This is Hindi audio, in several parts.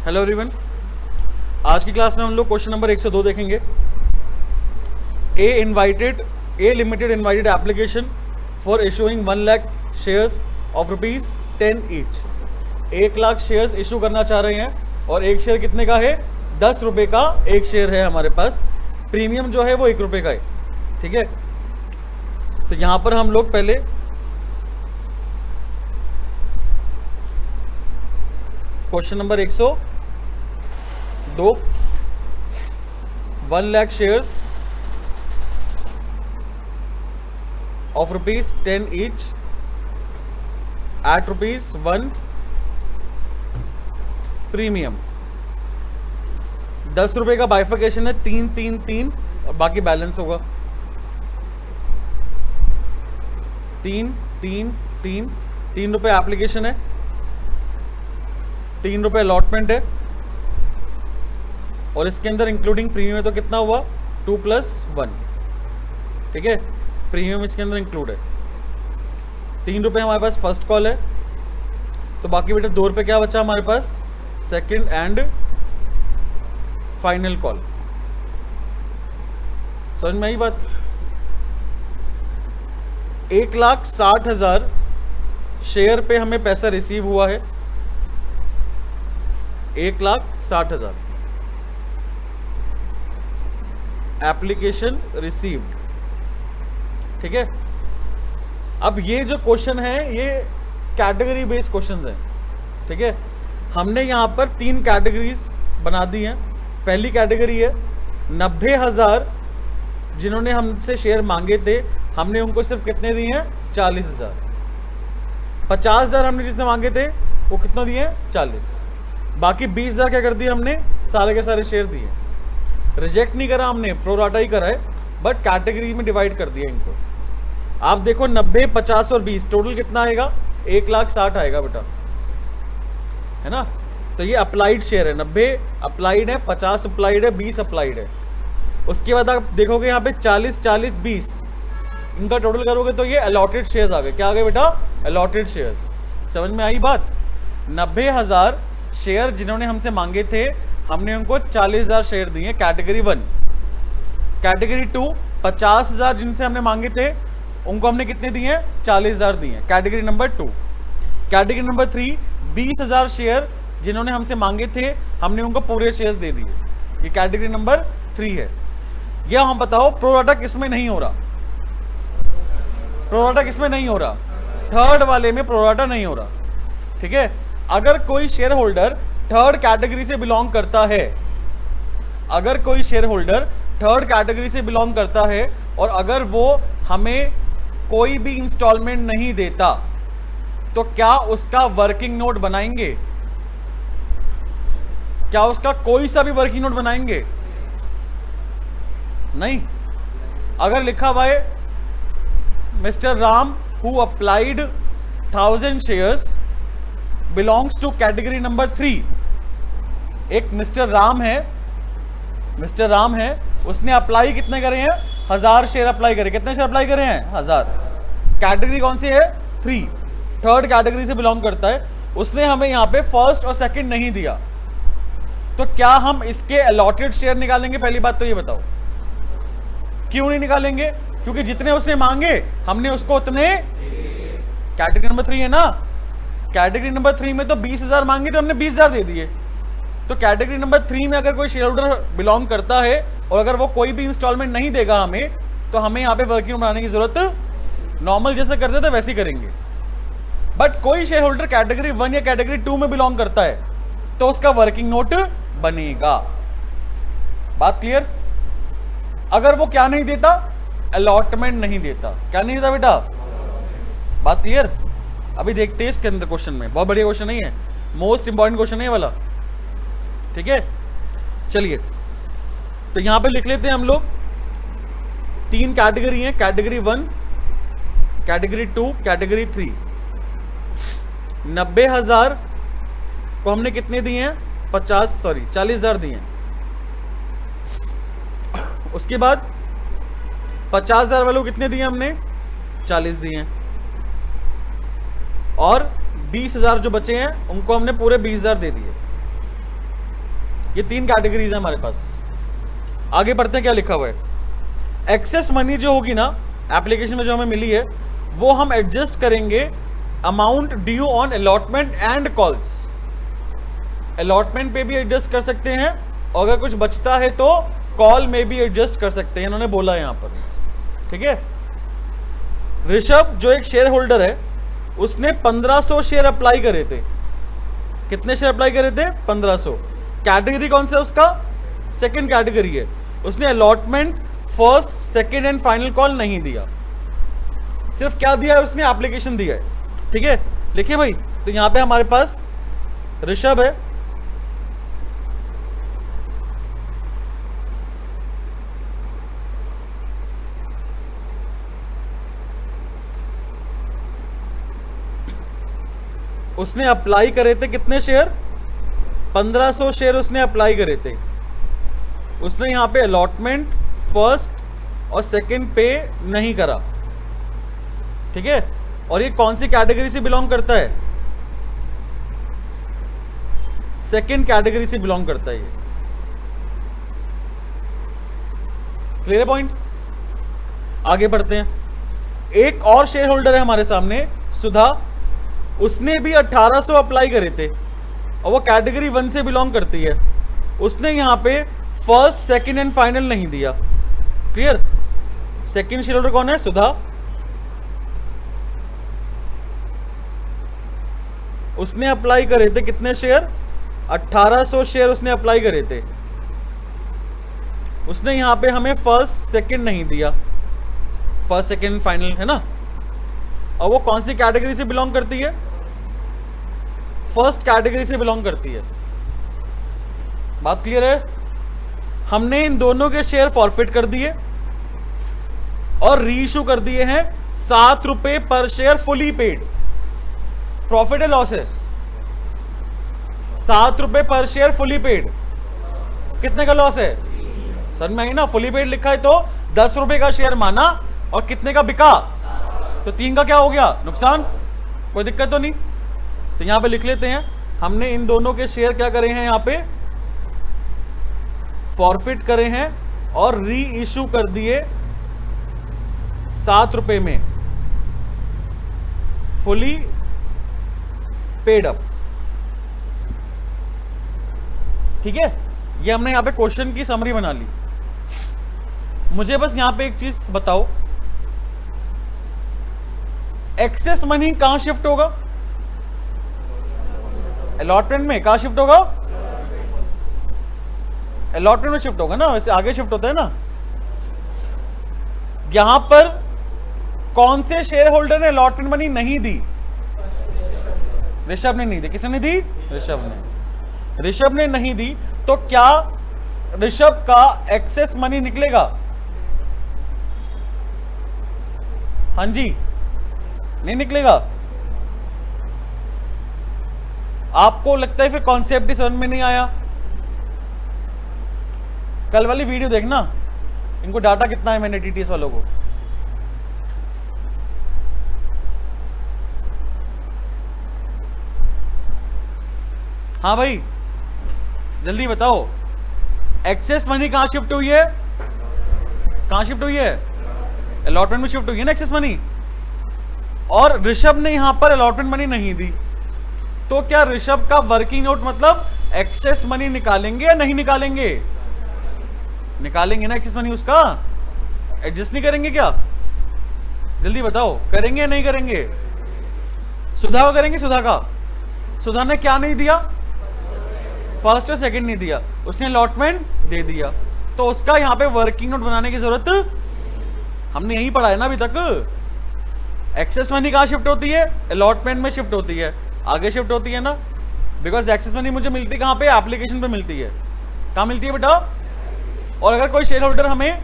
हेलो एवरीवन, आज की क्लास में हम लोग क्वेश्चन नंबर 102 देखेंगे। A limited invited application for issuing 1 lakh shares of ₹10 each. 1 lakh shares issue करना चाह रहे हैं और एक शेयर कितने का है? 10 रुपये का एक शेयर है हमारे पास। प्रीमियम जो है वो 1 रुपये का है। ठीक है, तो यहां पर हम लोग पहले question number 102, 1 lakh shares of ₹10 each eight ₹1 premium. 10 रुपए का बाइफिकेशन है, 3 और बाकी बैलेंस होगा 3 रुपए एप्लीकेशन है, 3 रुपए अलॉटमेंट है और इसके अंदर इंक्लूडिंग प्रीमियम है तो कितना हुआ? 2 + 1। ठीक है, प्रीमियम इसके अंदर इंक्लूड है। 3 रुपए हमारे पास फर्स्ट कॉल है, तो बाकी बेटा 2 रुपए क्या बचा हमारे पास? Second and final call. समझ में आई बात? 1,60,000 शेयर पे हमें पैसा रिसीव हुआ है। 1,60,000 एप्लीकेशन रिसीव्ड। ठीक है, अब ये जो क्वेश्चन है ये कैटेगरी बेस्ड क्वेश्चंस हैं। ठीक है, हमने यहां पर 3 कैटेगरीज बना दी हैं। पहली कैटेगरी है 90,000 जिन्होंने हमसे शेयर मांगे थे, हमने उनको सिर्फ कितने दिए हैं? 40,000। 50,000 हमने जिसने मांगे थे वो कितना दिए? 40। बाकी 20,000 क्या कर दिया हमने? सारे के सारे शेयर दिए। रिजेक्ट नहीं करा हमने, प्रोराटा ही करा है, बट कैटेगरी में डिवाइड कर दिया इनको। आप देखो 90, 50 और 20 टोटल कितना आएगा? 1,60,000 आएगा बेटा, है ना। तो ये अप्लाइड शेयर है। 90 अप्लाइड है, 50 अप्लाइड है, 20 अप्लाइड है। उसके बाद आप देखोगे यहाँ पे 40, 40, 20 इनका टोटल करोगे तो ये अलॉटेड शेयर्स आ गए। क्या आ गए बेटा? Allotted shares. समझ में आई बात? 90,000 शेयर जिन्होंने हमसे मांगे थे, हमने उनको 40,000 शेयर दिए, कैटेगरी 1। कैटेगरी 2 50,000 जिनसे हमने मांगे थे उनको हमने कितने दिए? 40,000 दिए, category number 2। Category number 3 20,000 share जिन्होंने हमसे मांगे थे, हमने उनको पूरे शेयर्स दे दिए। ये कैटेगरी नंबर 3 है। यह हम बताओ प्रोराटा किसमें नहीं हो रहा? प्रोराटा किसमें नहीं हो रहा? थर्ड वाले में प्रोराटा नहीं हो रहा। ठीक है, अगर कोई शेयर होल्डर थर्ड कैटेगरी से बिलोंग करता है, अगर कोई शेयर होल्डर थर्ड कैटेगरी से बिलोंग करता है और अगर वो हमें कोई भी इंस्टॉलमेंट नहीं देता, तो क्या उसका वर्किंग नोट बनाएंगे? क्या उसका कोई सा भी वर्किंग नोट बनाएंगे? नहीं। अगर लिखा हुआ है mister Ram who applied 1000 shares belongs to category number 3। एक मिस्टर राम है, उसने अप्लाई कितने करे हैं? 1000 शेयर अप्लाई करे। कितने शेयर अप्लाई करे हैं? 1000। कैटेगरी कौन सी है? 3, थर्ड कैटेगरी से बिलोंग करता है। उसने हमें यहाँ पे फर्स्ट और सेकंड नहीं दिया, तो क्या हम इसके अलॉटेड शेयर निकालेंगे? पहली बात तो ये बताओ, क्यों नहीं निकालेंगे? क्योंकि जितने उसने मांगे हमने उसको उतने, कैटेगरी नंबर 3 है ना। कैटेगरी नंबर 3 में तो 20,000 मांगे थे, हमने 20,000 दे दिए। तो कैटेगरी नंबर 3 में अगर कोई शेयर होल्डर बिलोंग करता है और अगर वो कोई भी इंस्टॉलमेंट नहीं देगा हमें, तो हमें यहाँ पे वर्किंग नोट बनाने की जरूरत, नॉर्मल जैसे करते थे वैसे ही करेंगे। बट कोई शेयर होल्डर कैटेगरी 1 या कैटेगरी 2 में बिलोंग करता है तो उसका वर्किंग नोट बनेगा। बात क्लियर? अगर वो क्या नहीं देता? अलॉटमेंट नहीं देता। क्या नहीं देता बेटा? बात क्लियर? अभी देखते हैं इसके अंदर क्वेश्चन में। बहुत बढ़िया क्वेश्चन नहीं है, मोस्ट इंपॉर्टेंट क्वेश्चन है ये वाला। ठीक है, चलिए तो यहां पे लिख लेते हैं हम लोग। 3 कैटेगरी हैं, कैटेगरी 1, कैटेगरी 2, कैटेगरी 3। 90,000 को हमने कितने दिए हैं? 40,000 दिए हैं। उसके बाद 50,000 वालों को कितने दिए हमने? 40 दिए हैं। और 20,000 जो बचे हैं उनको हमने पूरे 20,000 दे दिए। ये 3 कैटेगरीज है हमारे पास। आगे बढ़ते हैं, क्या लिखा हुआ है। एक्सेस मनी जो होगी ना एप्लीकेशन में जो हमें मिली है, वो हम एडजस्ट करेंगे amount due on allotment and calls. Allotment पे भी एडजस्ट कर सकते हैं, और अगर कुछ बचता है तो कॉल में भी एडजस्ट कर सकते हैं, इन्होंने बोला है यहां पर। ठीक है, ऋषभ जो एक शेयर होल्डर है, उसने 1500 शेयर अप्लाई करे थे। कितने शेयर अप्लाई करे थे? 1500। कैटेगरी कौन सा है उसका? सेकंड कैटेगरी है। उसने allotment, first, second and final call नहीं दिया, सिर्फ क्या दिया है उसने? एप्लीकेशन दिया है। ठीक है, लिखिए भाई। तो यहां पे हमारे पास ऋषभ है, उसने अप्लाई करे थे कितने शेयर? 1500 शेयर उसने अप्लाई करे थे। उसने यहां पे अलॉटमेंट, फर्स्ट और सेकंड पे नहीं करा। ठीक है, और ये कौन सी कैटेगरी से बिलोंग करता है? सेकंड कैटेगरी से बिलोंग करता है ये। क्लियर है पॉइंट? आगे बढ़ते हैं। एक और शेयर होल्डर है हमारे सामने, सुधा। उसने भी 1800 अप्लाई करे थे, और वो कैटेगरी 1 से बिलोंग करती है। उसने यहां पे फर्स्ट, सेकंड एंड फाइनल नहीं दिया। क्लियर? सेकंड शेयर होल्डर कौन है? सुधा। उसने अप्लाई करे थे कितने शेयर? 1800 शेयर उसने अप्लाई करे थे। उसने यहां पे हमें फर्स्ट, सेकंड नहीं दिया। फर्स्ट, सेकंड, फाइनल है ना। और वो कौन सी कैटेगरी से बिलोंग करती है? फर्स्ट कैटेगरी से बिलोंग करती है। बात क्लियर है? हमने इन दोनों के शेयर फॉरफिट कर दिए और रीइश्यू कर दिए हैं 7 रुपए पर शेयर, फुली पेड। प्रॉफिट है लॉस है? 7 रुपए पर शेयर फुली पेड। कितने का लॉस है? सर में ना फुली पेड लिखा है तो 10 रुपए का शेयर माना, और कितने का बिका? तो 3 का क्या हो गया? नुकसान। कोई दिक्कत तो नहीं। तो यहां पे लिख लेते हैं, हमने इन दोनों के शेयर क्या करे हैं? यहां पे फॉरफिट करे हैं और री इश्यू कर दिए 7 रुपए में, फुली पेड अप। ठीक है, ये हमने यहां पे क्वेश्चन की समरी बना ली। मुझे बस यहां पे एक चीज बताओ, एक्सेस मनी कहां शिफ्ट होगा? अलॉटमेंट में। कहां शिफ्ट होगा? अलॉटमेंट में शिफ्ट होगा ना, वैसे आगे शिफ्ट होता है ना। यहां पर कौन से शेयर होल्डर ने अलॉटमेंट मनी नहीं दी? ऋषभ ने नहीं दी। किसने नहीं दी? ऋषभ ने। ऋषभ ने नहीं दी, तो क्या ऋषभ का एक्सेस मनी निकलेगा? हां जी, नहीं निकलेगा। आपको लगता है फिर कॉन्सेप्ट ही समझ में नहीं आया? कल वाली वीडियो देखना, इनको डाटा कितना है मैंने टीटीएस वालों को। हाँ भाई, जल्दी बताओ, एक्सेस मनी कहां शिफ्ट हुई है? कहां शिफ्ट हुई है? अलॉटमेंट में शिफ्ट हुई है ना एक्सेस मनी। और ऋषभ ने यहां पर अलॉटमेंट मनी नहीं दी, तो क्या ऋषभ का वर्किंग नोट मतलब एक्सेस मनी निकालेंगे या नहीं निकालेंगे? निकालेंगे ना एक्सेस मनी उसका। एडजस्ट नहीं करेंगे क्या? जल्दी बताओ, करेंगे या नहीं करेंगे? सुधा का करेंगे? सुधा का, सुधा ने क्या नहीं दिया? फर्स्ट और सेकंड नहीं दिया, उसने अलॉटमेंट दे दिया, तो उसका यहां पे वर्किंग नोट बनाने की जरूरत, हमने यही पढ़ा है ना अभी तक। एक्सेस मनी कहां शिफ्ट होती है? अलॉटमेंट में शिफ्ट होती है। आगे शिफ्ट होती है ना, बिकॉज एक्सेस मनी मुझे मिलती कहां पे? एप्लीकेशन पे मिलती है। कहां मिलती है बेटा? और अगर कोई शेयर होल्डर हमें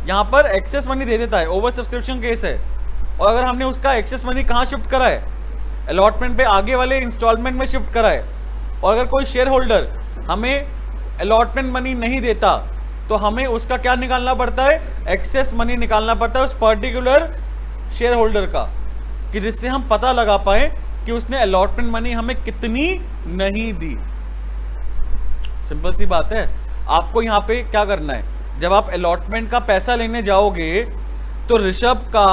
यहां पर एक्सेस मनी दे देता है, ओवर सब्सक्रिप्शन केस है, और अगर हमने उसका एक्सेस मनी कहां शिफ्ट करा है? अलॉटमेंट पे आगे वाले इंस्टॉलमेंट में शिफ्ट करा है, और अगर कोई शेयर होल्डर हमें अलॉटमेंट मनी नहीं देता, तो हमें उसका क्या निकालना पड़ता है? एक्सेस मनी निकालना पड़ता है उस पर्टिकुलर शेयर होल्डर का, कि जिससे हम पता लगा पाए कि उसने अलॉटमेंट मनी हमें कितनी नहीं दी। सिंपल सी बात है। आपको यहाँ पे क्या करना है, जब आप अलॉटमेंट का पैसा लेने जाओगे तो ऋषभ का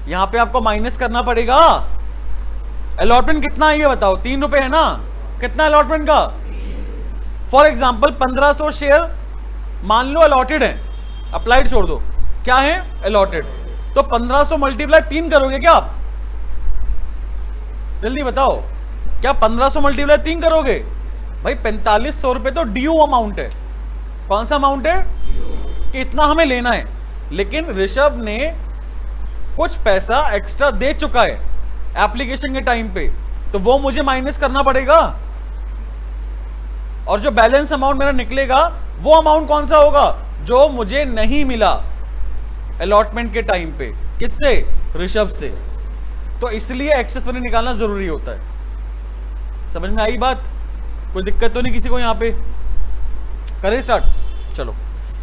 यहाँ पे आपको माइनस करना पड़ेगा। अलॉटमेंट कितना है ये बताओ, 3 रुपए है ना, कितना अलॉटमेंट का? फॉर एग्जाम्पल 1500 शेयर मान लो अलॉटेड है, अप्लाइड छोड़ दो, क्या है अलॉटेड, तो 1500 मल्टीप्लाई 3 करोगे क्या आप? जल्दी बताओ, क्या 1500 मल्टीप्लाई 3 करोगे? भाई 4500 रुपए तो ड्यू अमाउंट है। कौन सा अमाउंट है? कि इतना हमें लेना है, लेकिन ऋषभ ने कुछ पैसा एक्स्ट्रा दे चुका है एप्लीकेशन के टाइम पे, तो वो मुझे माइनस करना पड़ेगा। और जो बैलेंस अमाउंट मेरा निकलेगा वो अमाउंट कौन सा होगा? जो मुझे नहीं मिला अलॉटमेंट के टाइम पे। किससे? ऋषभ से। तो इसलिए एक्सेस मनी निकालना जरूरी होता है। समझ में आई बात? कोई दिक्कत तो नहीं किसी को? यहां पे करें स्टार्ट? चलो,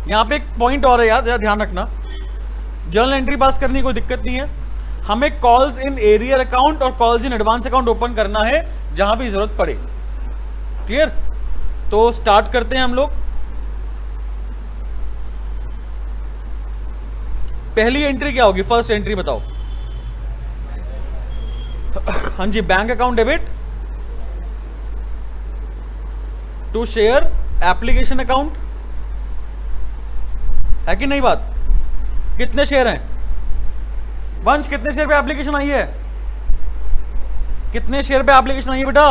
यहां पे एक पॉइंट और है यार, जरा ध्यान रखना। जर्नल एंट्री पास करने की कोई दिक्कत नहीं है, हमें कॉल्स इन एरियर अकाउंट और calls in advance account open करना है जहां भी जरूरत पड़े। क्लियर? तो स्टार्ट करते हैं हम लोग। पहली एंट्री क्या होगी? फर्स्ट एंट्री बताओ। हाँ जी, bank account debit to share application account, है कि नहीं बात? कितने शेयर हैं वंश? कितने शेयर पे एप्लीकेशन आई है? कितने शेयर पे एप्लीकेशन आई है बेटा?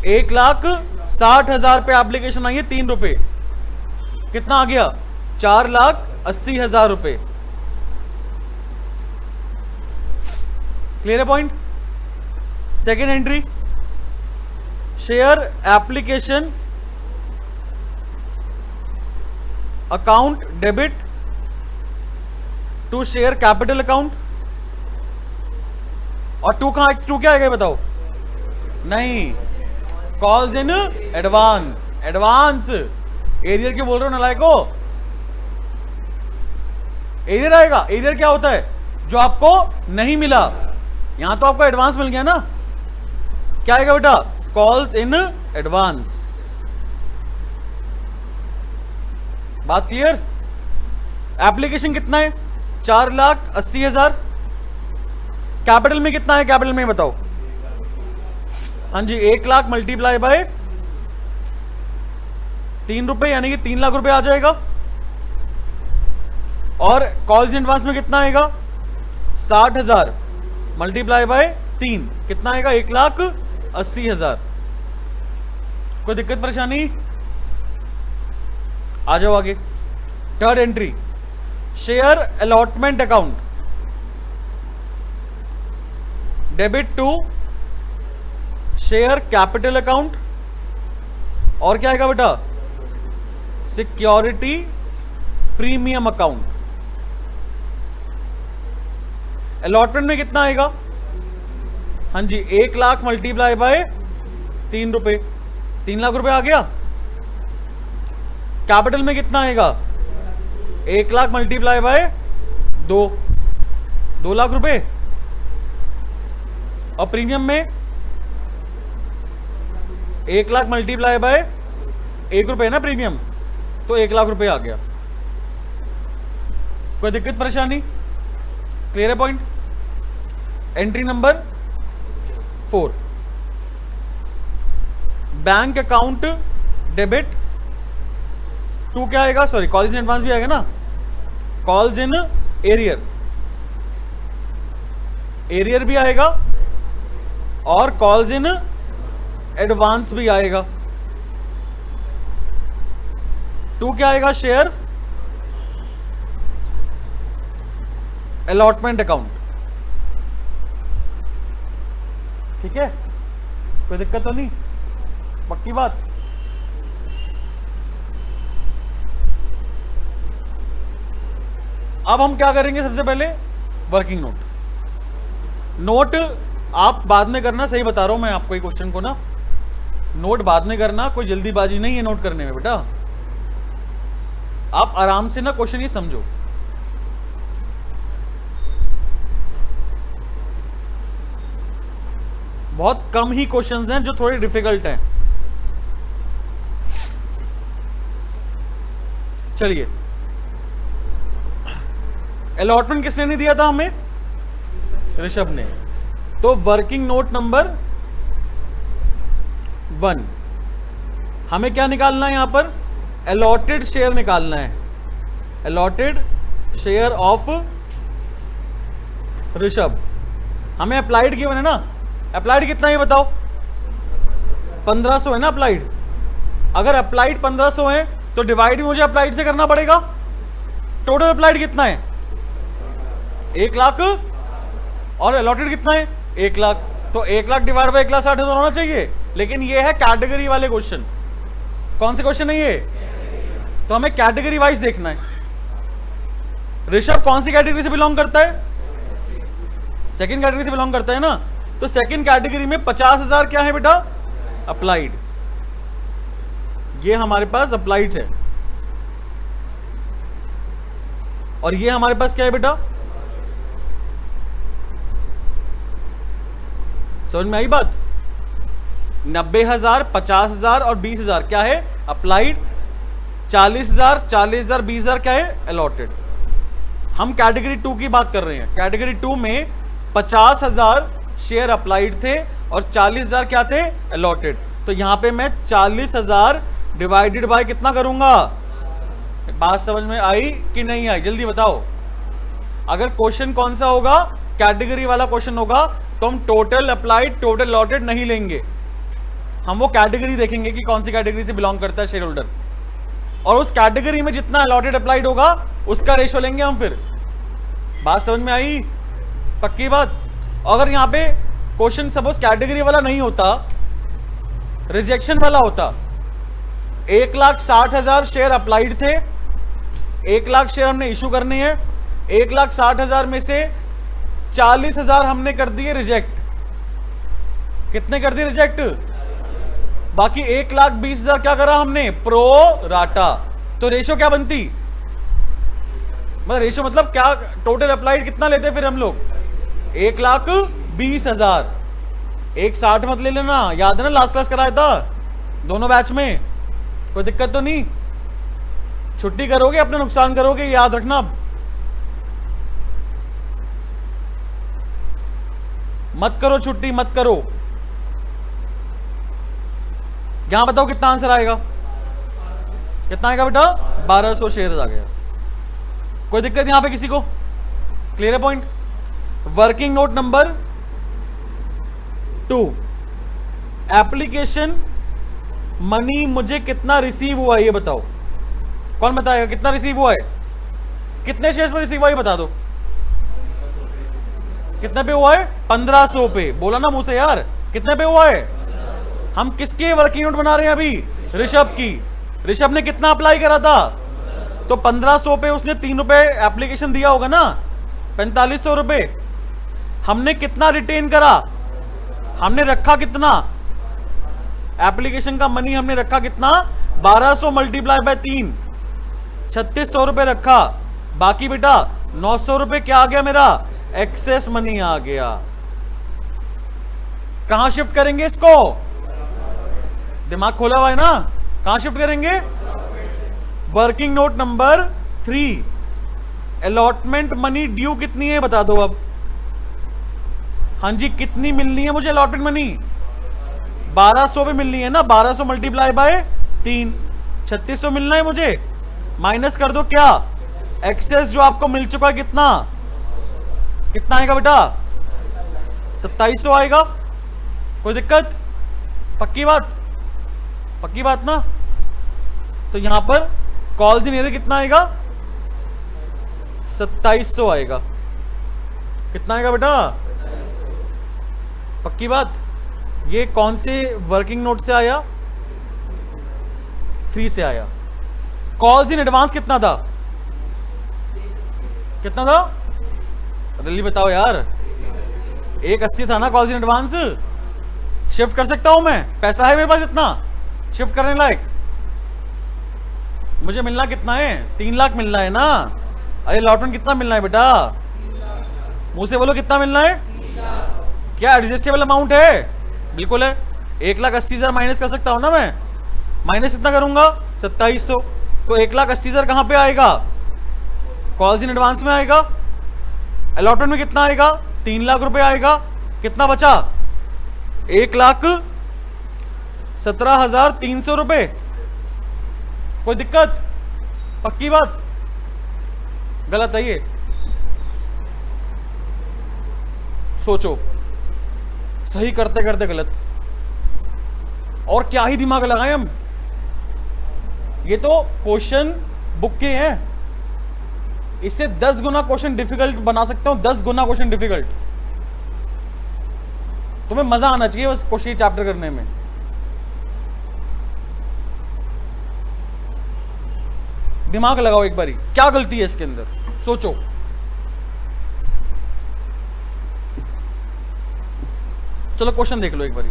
1,60,000 पे एप्लीकेशन आई है, 3 रुपए। कितना आ गया? 4,80,000 रुपए। क्लियर है point? Second entry, share application account debit to share capital account. और टू क्या आएगा बताओ? नहीं, calls in advance. Advance arrear क्यों बोल रहे हो नालायको? एरियर आएगा। एरियर क्या होता है? जो आपको नहीं मिला। यहां तो आपको एडवांस मिल गया ना, क्या आएगा बेटा? Calls in advance. बात क्लियर? एप्लीकेशन कितना है? 4,80,000। कैपिटल में कितना है? कैपिटल में बताओ। हाँ जी, 1 लाख मल्टीप्लाई बाय 3 रुपए, यानी कि 3 लाख रुपए आ जाएगा। और कॉल्स इन एडवांस में कितना आएगा? 60,000 मल्टीप्लाई बाय 3, कितना आएगा? 1,80,000। कोई दिक्कत परेशानी? आ जाओ आगे। Third entry, share allotment account debit to share capital account. और क्या आएगा बेटा? Security premium account. अलॉटमेंट में कितना आएगा? हाँ जी, 1 लाख मल्टीप्लाई बाय 3 रुपए, 3 लाख रुपए आ गया। कैपिटल में कितना आएगा? 1 लाख मल्टीप्लाई बाय 2 लाख रुपए। और प्रीमियम में 1 लाख मल्टीप्लाई बाय 1 रुपए ना प्रीमियम, तो 1 लाख रुपए आ गया। कोई दिक्कत परेशानी? क्लियर है point? Entry number 4, bank account debit to क्या आएगा? सॉरी, कॉल्स इन एडवांस भी आएगा ना, कॉल्स इन एरियर। एरियर भी आएगा और कॉल्स इन एडवांस भी आएगा। टू क्या आएगा? Share allotment account. ठीक है, कोई दिक्कत तो नहीं? पक्की बात? अब हम क्या करेंगे? सबसे पहले वर्किंग नोट। नोट आप बाद में करना, सही बता रहा हूं मैं आपको, ये क्वेश्चन को ना नोट बाद में करना, कोई जल्दीबाजी नहीं है नोट करने में बेटा। आप आराम से ना क्वेश्चन ये समझो। बहुत कम ही क्वेश्चंस हैं जो थोड़े डिफिकल्ट हैं। चलिए, अलॉटमेंट किसने नहीं दिया था हमें? ऋषभ ने। तो वर्किंग नोट नंबर 1, हमें क्या निकालना है यहां पर? अलॉटेड शेयर निकालना है। Allotted share of Rishabh. हमें अप्लाइड गिवन है ना, अप्लाइड कितना है बताओ? 1500 है ना अप्लाइड। अगर अप्लाइड 1500 है तो डिवाइड मुझे अप्लाइड से करना पड़ेगा। टोटल अप्लाइड कितना है? 1 लाख, और अलॉटेड कितना है? 1 लाख। तो 1 लाख डिवाइड बाई 1,60,000 होना चाहिए। लेकिन ये है कैटेगरी वाले क्वेश्चन। कौन से क्वेश्चन है ये? तो हमें कैटेगरी वाइज देखना है। ऋषभ कौन सी कैटेगरी से बिलोंग करता है? सेकंड कैटेगरी से बिलोंग करता है ना। तो सेकंड कैटेगरी में 50,000 क्या है बेटा? अप्लाइड। ये हमारे पास अप्लाइड है। और ये हमारे पास क्या है बेटा? समझ में आई बात? 90,000, 50,000 और 20,000 क्या है? अप्लाइड। 40,000, 40,000, 20,000 क्या है? अलॉटेड। हम कैटेगरी 2 की बात कर रहे हैं। कैटेगरी 2 में 50,000 शेयर अप्लाइड थे और 40,000 क्या थे? अलॉटेड। तो यहां पे मैं 40,000 डिवाइडेड बाय कितना करूंगा? बात समझ में आई कि नहीं आई? जल्दी बताओ। अगर क्वेश्चन कौन सा होगा? कैटेगरी वाला क्वेश्चन होगा तो हम टोटल अप्लाइड टोटल अलॉटेड नहीं लेंगे। हम वो कैटेगरी देखेंगे कि कौन सी कैटेगरी से बिलोंग करता है शेयर होल्डर, और उस कैटेगरी में जितना अलॉटेड अप्लाइड होगा उसका रेशो लेंगे हम। फिर बात समझ में आई? पक्की बात। अगर यहां पे क्वेश्चन सपोज कैटेगरी वाला नहीं होता, रिजेक्शन वाला होता, 1,60,000 शेयर अप्लाइड थे, 1 लाख शेयर हमने इशू करने हैं, 1,60,000 में से 40,000 हमने कर दिए रिजेक्ट। कितने कर दिए रिजेक्ट? बाकी 1,20,000 क्या करा हमने? Pro rata. तो रेशो क्या बनती? मतलब रेशो मतलब क्या? टोटल अप्लाइड कितना लेते फिर हम लोग? 1,20,000। 1,60 मत ले लेना, याद है ना लास्ट क्लास कराया था दोनों बैच में। कोई दिक्कत तो नहीं? छुट्टी करोगे अपना नुकसान करोगे, याद रखना। अब मत करो छुट्टी, मत करो। यहां बताओ कितना आंसर आएगा? कितना आएगा बेटा? 1200 शेयर आ गया। कोई दिक्कत यहां पे किसी को? क्लियर है point? Working note number 2, application money मुझे कितना रिसीव हुआ ये बताओ। कौन बताएगा कितना रिसीव हुआ है? कितने शेयर्स पर रिसीव हुआ ये बता दो। कितने पे हुआ है? 1500 पे। बोला ना मुंह से यार, कितने पे हुआ है? हम किसके वर्किंग नोट बना रहे हैं अभी? ऋषभ की। ऋषभ ने कितना अप्लाई करा था? तो 1500 पे उसने 3 रुपए एप्लीकेशन दिया होगा ना, 4500 रुपए। हमने कितना रिटेन करा? हमने रखा कितना? एप्लीकेशन का मनी हमने रखा कितना? 1200 मल्टीप्लाई बाय 3, 3600 रुपए रखा। बाकी बेटा 900 रुपए क्या आ गया मेरा? एक्सेस मनी आ गया। कहां शिफ्ट करेंगे इसको? दिमाग खोला हुआ है ना? कहां शिफ्ट करेंगे? Working note number 3, allotment money due कितनी है बता दो अब। हाँ जी, कितनी मिलनी है मुझे अलॉटमेंट मनी? 1200 पे मिलनी है ना। 1200 मल्टीप्लाई बाय 3, 3600 मिलना है मुझे। माइनस कर दो क्या? एक्सेस जो आपको मिल चुका है कितना? कितना आएगा बेटा? 2700 आएगा। कोई दिक्कत? पक्की बात? पक्की बात ना? तो यहां पर कॉल्स इन एरियर कितना आएगा? 2700 आएगा। कितना आएगा बेटा? पक्की बात? ये कौन से वर्किंग नोट से आया? 3 से आया। कॉल्स इन एडवांस कितना था? कितना था? जल्दी बताओ यार। 180 था ना कॉल्स इन एडवांस। शिफ्ट कर सकता हूं मैं? पैसा है मेरे पास इतना शिफ्ट करने लायक? मुझे मिलना कितना है? 3 लाख मिलना है ना। अरे अलॉटमेंट कितना मिलना है बेटा? मुंह से बोलो कितना मिलना है? क्या एडजस्टेबल अमाउंट है? बिल्कुल है। 1,80,000 माइनस कर सकता हूं ना मैं, माइनस कितना करूंगा 2700, तो 1,80,000 कहां पे आएगा, कॉल्स इन एडवांस में आएगा। अलॉटमेंट में कितना आएगा 3 लाख रुपए आएगा, कितना बचा 1,17,300 रुपए। कोई दिक्कत, पक्की बात, गलत है ये, सोचो, सही करते करते गलत, और क्या ही दिमाग लगाएं हम, ये तो क्वेश्चन बुक के हैं, इससे 10 गुना क्वेश्चन डिफिकल्ट बना सकता हूं, 10 गुना क्वेश्चन डिफिकल्ट। तुम्हें मजा आना चाहिए बस क्वेश्चन चैप्टर करने में। दिमाग लगाओ एक बारी, क्या गलती है इसके अंदर, सोचो। चलो क्वेश्चन देख लो एक बारी,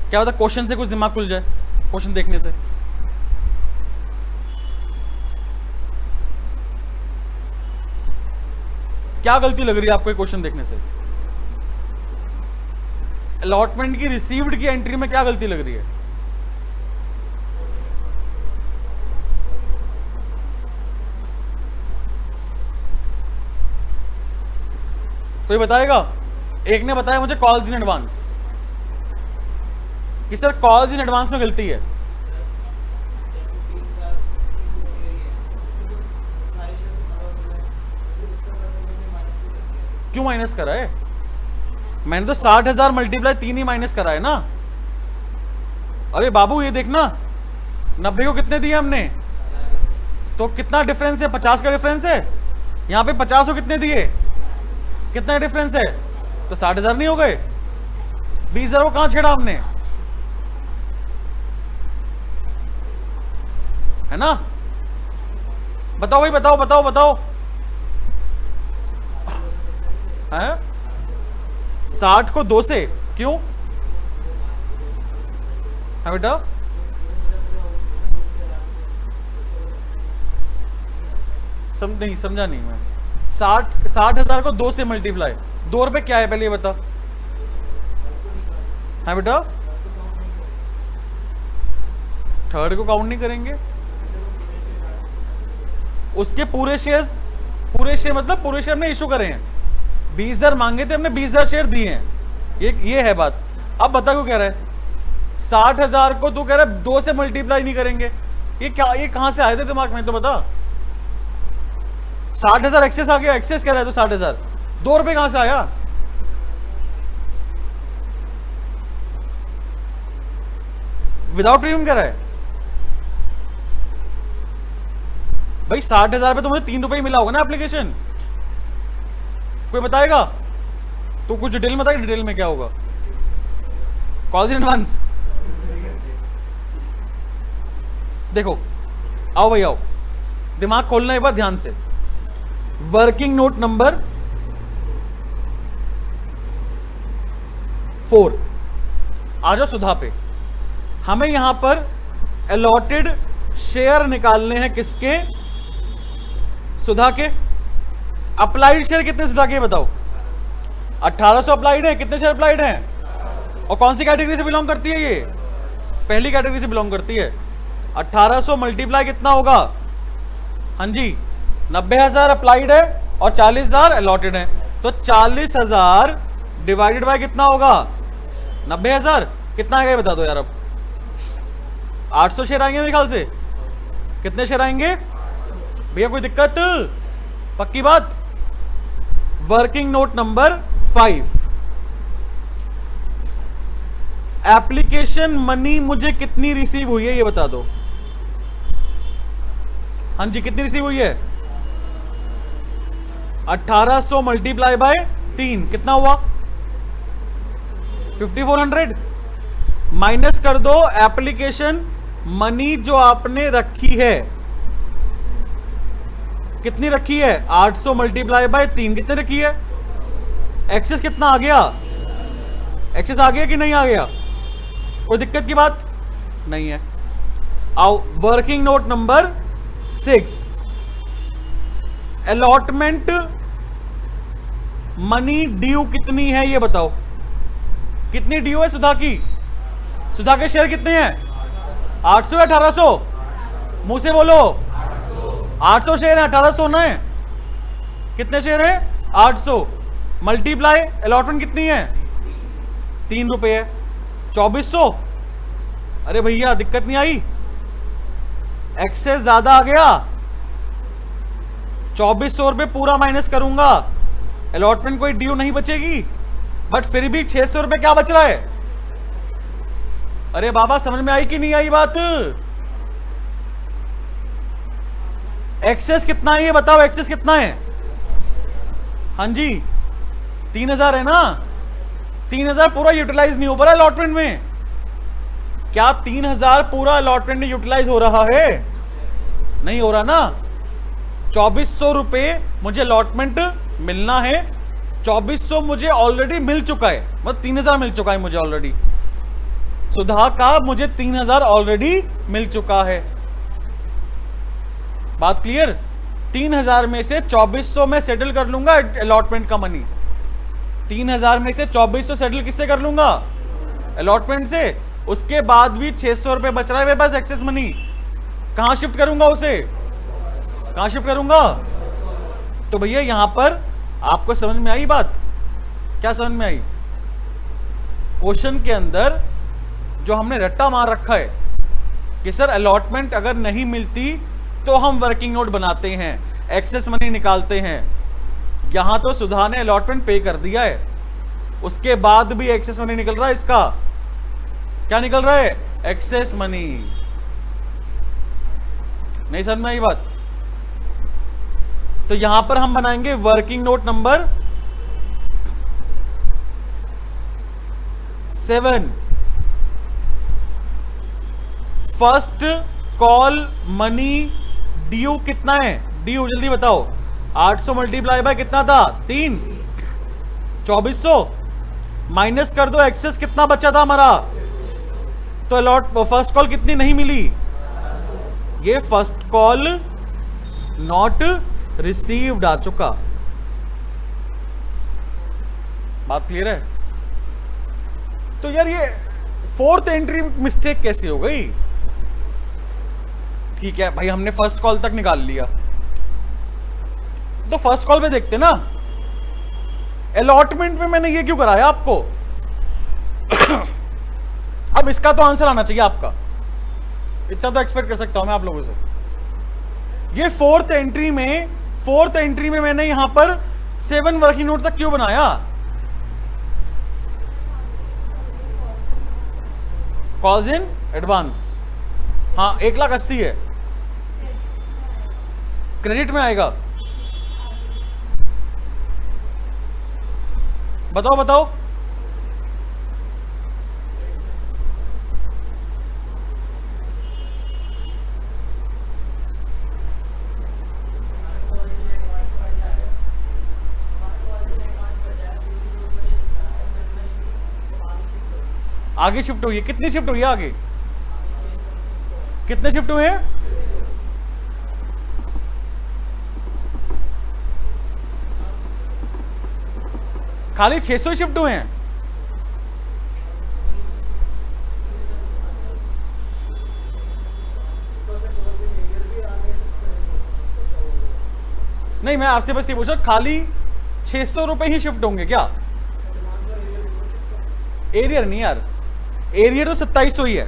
क्या पता क्वेश्चन से कुछ दिमाग खुल जाए, क्वेश्चन देखने से। क्या गलती लग रही है आपको क्वेश्चन देखने से, अलॉटमेंट की रिसीव्ड की एंट्री में क्या गलती लग रही है। कोई बताएगा। एक ने बताया मुझे कॉल्स इन एडवांस, कि सर कॉल्स इन एडवांस में गलती है। क्यों माइनस करा है, मैंने तो 60,000 मल्टीप्लाई 3 ही माइनस करा है ना। अरे बाबू ये देखना, 90 को कितने दिए हमने, तो कितना डिफरेंस है, 50 का डिफरेंस है। यहां पे 50 को कितने दिए, कितना डिफरेंस है, तो 60,000 नहीं हो गए। 20,000 को कहां छेड़ा हमने, है ना। बताओ भाई, बताओ बताओ बताओ, है 60 को 2 से, क्यों, है बेटा, नहीं समझा नहीं मैं। 60,000 को 2 से मल्टीप्लाई, 2 रुपए क्या है पहले ये बता, है बेटा, थर्ड को काउंट नहीं करेंगे, उसके पूरे शेयर्स, पूरे शेयर मतलब पूरे शेयर हमने इशू करे हैं, 20,000 मांगे थे हमने, 20,000 शेयर दिए हैं, ये है बात। अब बता क्यों कह रहा है 60,000 को तू कह रहा है 2 से मल्टीप्लाई नहीं करेंगे, ये क्या, ये कहां से आए थे दिमाग में, तो बता। 60,000 एक्सेस आ गया, एक्सेस कह रहा है तो 60,000, 2 रुपए कहां से आया, विदाउट प्रीमियम कह रहा है भाई। 60,000 पे तो मुझे 3 रुपए ही मिला होगा ना एप्लीकेशन, कोई बताएगा, तो कुछ डिटेल में बताएगा, डिटेल में क्या होगा, कॉल्स इन एडवांस। देखो आओ भाई आओ, दिमाग खोलना एक बार ध्यान से। वर्किंग नोट नंबर 4, आ जाओ सुधा पे। हमें यहां पर अलॉटेड शेयर निकालने हैं, किसके, सुधा के। अप्लाइड शेयर कितने सुधा के बताओ, 1800 अप्लाइड है, कितने शेयर अप्लाइड हैं, और कौन सी कैटेगरी से बिलोंग करती है, ये पहली कैटेगरी से बिलोंग करती है। 1800 मल्टीप्लाई कितना होगा, हाँ जी 90,000 अप्लाइड है और 40,000 अलॉटेड है, तो 40,000 डिवाइडेड बाय कितना होगा 90,000, कितना आएगा बता दो यार। अब 800 शेयर आएंगे मेरे ख्याल से, कितने शेयर आएंगे भैया, कोई दिक्कत, पक्की बात। Working note number 5, application money मुझे कितनी रिसीव हुई है ये बता दो, हाँ जी कितनी रिसीव हुई है, 1800 मल्टीप्लाई बाय 3 कितना हुआ 5400, माइनस कर दो एप्लीकेशन मनी जो आपने रखी है, कितनी रखी है 800 मल्टीप्लाई बाय 3 कितने रखी है, एक्सेस कितना आ गया, एक्सेस आ गया कि नहीं आ गया, कोई दिक्कत की बात नहीं है। आओ working note number 6, allotment money due कितनी है ये बताओ, कितनी ड्यू है सुधा की? सुधा के शेयर कितने हैं? 800 या 1800? मुंह से बोलो। 800 शेयर है, 1800 ना है। कितने शेयर है? 800 मल्टीप्लाई अलॉटमेंट कितनी है? 3 रुपए है, 2400। अरे भैया दिक्कत नहीं आई? एक्सेस ज्यादा आ गया, 2400 रुपए पूरा माइनस करूंगा, अलॉटमेंट कोई ड्यू नहीं बचेगी, बट फिर भी 600 रुपए क्या बच रहा है? अरे बाबा समझ में आई कि नहीं आई बात? एक्सेस कितना है ये बताओ, एक्सेस कितना है? हाँ जी 3000 है ना। 3000 पूरा यूटिलाइज नहीं हो पा रहा अलॉटमेंट में। क्या 3000 पूरा अलॉटमेंट में यूटिलाइज हो रहा है? नहीं हो रहा ना। 2400 रुपए मुझे अलॉटमेंट मिलना है, 2400 मुझे ऑलरेडी मिल चुका है, मतलब 3000 मिल चुका है मुझे ऑलरेडी। सुधा का मुझे 3000 ऑलरेडी मिल चुका है। बात क्लियर? 3000 में से 2400 में सेटल कर लूंगा अलॉटमेंट का मनी। 3000 में से 2400 सेटल किससे कर लूंगा? अलॉटमेंट से। उसके बाद भी 600 रुपए बच रहा है मेरे पास एक्सेस मनी। कहां शिफ्ट करूंगा उसे? कहां शिफ्ट करूंगा? तो भैया यहां पर आपको समझ में आई बात? क्या समझ में आई? क्वेश्चन के अंदर जो हमने रट्टा मार रखा है कि सर अलॉटमेंट अगर नहीं मिलती तो हम वर्किंग नोट बनाते हैं, एक्सेस मनी निकालते हैं। यहां तो सुधा ने अलॉटमेंट पे कर दिया है, उसके बाद भी एक्सेस मनी निकल रहा है इसका। क्या निकल रहा है? Excess money. नहीं समझ में आई बात? तो यहां पर हम बनाएंगे working note number 7। First call money due कितना है? ड्यू जल्दी बताओ। 800 मल्टीप्लाई बाय कितना था? 3, 2400 माइनस कर दो एक्सेस कितना बचा था हमारा। तो अलॉट फर्स्ट कॉल कितनी नहीं मिली? ये फर्स्ट कॉल नॉट रिसीव्ड आ चुका। बात क्लियर है? तो यार ये फोर्थ एंट्री मिस्टेक कैसे हो गई? ठीक है भाई हमने फर्स्ट कॉल तक निकाल लिया, तो फर्स्ट कॉल पे देखते ना अलॉटमेंट में मैंने ये क्यों कराया आपको। अब इसका तो आंसर आना चाहिए आपका, इतना तो एक्सपेक्ट कर सकता हूं मैं आप लोगों से। ये फोर्थ एंट्री में मैंने यहां पर 7 वर्किंग नोट तक क्यों बनाया? Calls in advance. हाँ 1,80,000 है, क्रेडिट में आएगा। बताओ बताओ। आगे शिफ्ट हुई है, कितनी शिफ्ट हुई है आगे? कितने शिफ्ट हुए हैं? खाली 600 शिफ्ट हुए हैं। नहीं मैं आपसे बस ये पूछ रहा, खाली 600 रुपए ही शिफ्ट होंगे क्या? एरियर नहीं यार, एरियर तो 2700 ही है।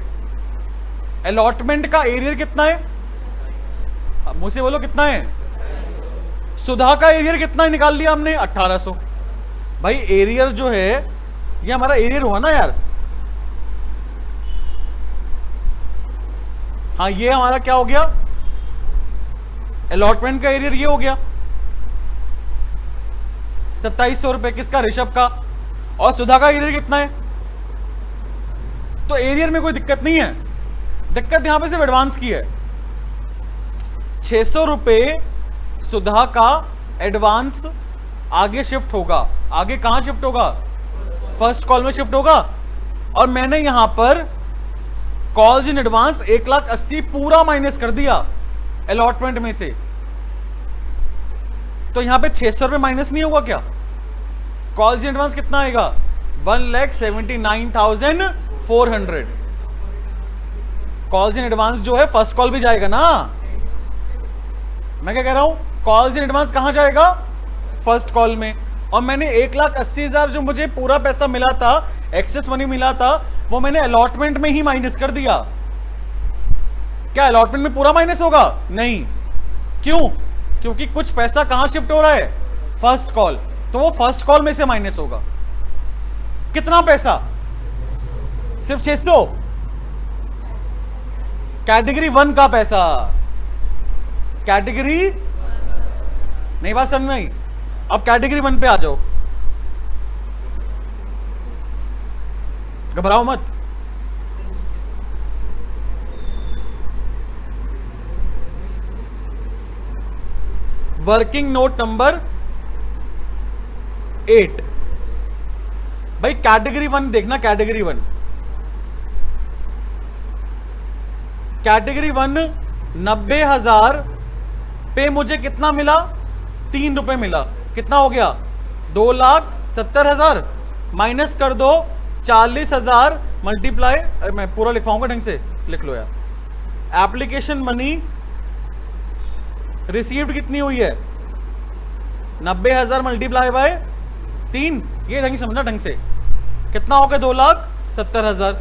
अलॉटमेंट का एरियर कितना है? अब मुझसे बोलो कितना है? सुधा का एरियर कितना है निकाल लिया हमने? 1800। भाई एरियर जो है ये हमारा एरियर हुआ ना यार। हाँ ये हमारा क्या हो गया? अलॉटमेंट का एरियर ये हो गया 2700 रुपए। किसका? ऋषभ का। और सुधा का एरियर कितना है? तो एरियर में कोई दिक्कत नहीं है, दिक्कत यहां पे सिर्फ एडवांस की है। 600 रुपए सुधा का एडवांस आगे शिफ्ट होगा। आगे कहां शिफ्ट होगा? फर्स्ट कॉल में शिफ्ट होगा। और मैंने यहां पर कॉल्स इन एडवांस 1,80,000 पूरा माइनस कर दिया अलॉटमेंट में से। तो यहां पे 600 रुपए माइनस नहीं होगा क्या? कॉल्स इन एडवांस कितना आएगा? 1,79,400। कॉल्स इन एडवांस जो है फर्स्ट कॉल भी जाएगा ना। मैं क्या कह रहा हूं, कॉल्स इन एडवांस कहां जाएगा, फर्स्ट कॉल में। और मैंने 1,80,000 जो मुझे पूरा पैसा मिला था, एक्सेस मनी मिला था, वो मैंने अलॉटमेंट में ही माइनस कर दिया। क्या अलॉटमेंट में पूरा माइनस होगा? नहीं। क्यों? क्योंकि कुछ पैसा कहां शिफ्ट हो रहा है, फर्स्ट कॉल, तो वो फर्स्ट कॉल में से माइनस होगा। कितना पैसा? सिर्फ 600। कैटेगरी 1 का पैसा, कैटेगरी नहीं, बात समझ में आई? अब कैटेगरी 1 पे आ जाओ, घबराओ मत। Working note number 8। भाई कैटेगरी 1 देखना, कैटेगरी 1, कैटेगरी 1 90,000 पे मुझे कितना मिला, 3 रुपए मिला। कितना हो गया, 2,70,000 माइनस कर दो 40,000 मल्टीप्लाई, अरे मैं पूरा लिखवाऊंगा, ढंग से लिख लो यार। एप्लीकेशन मनी रिसीव्ड कितनी हुई है, 90,000 मल्टीप्लाई बाय 3, ये ढंग समझना ढंग से, कितना हो गया 2,70,000।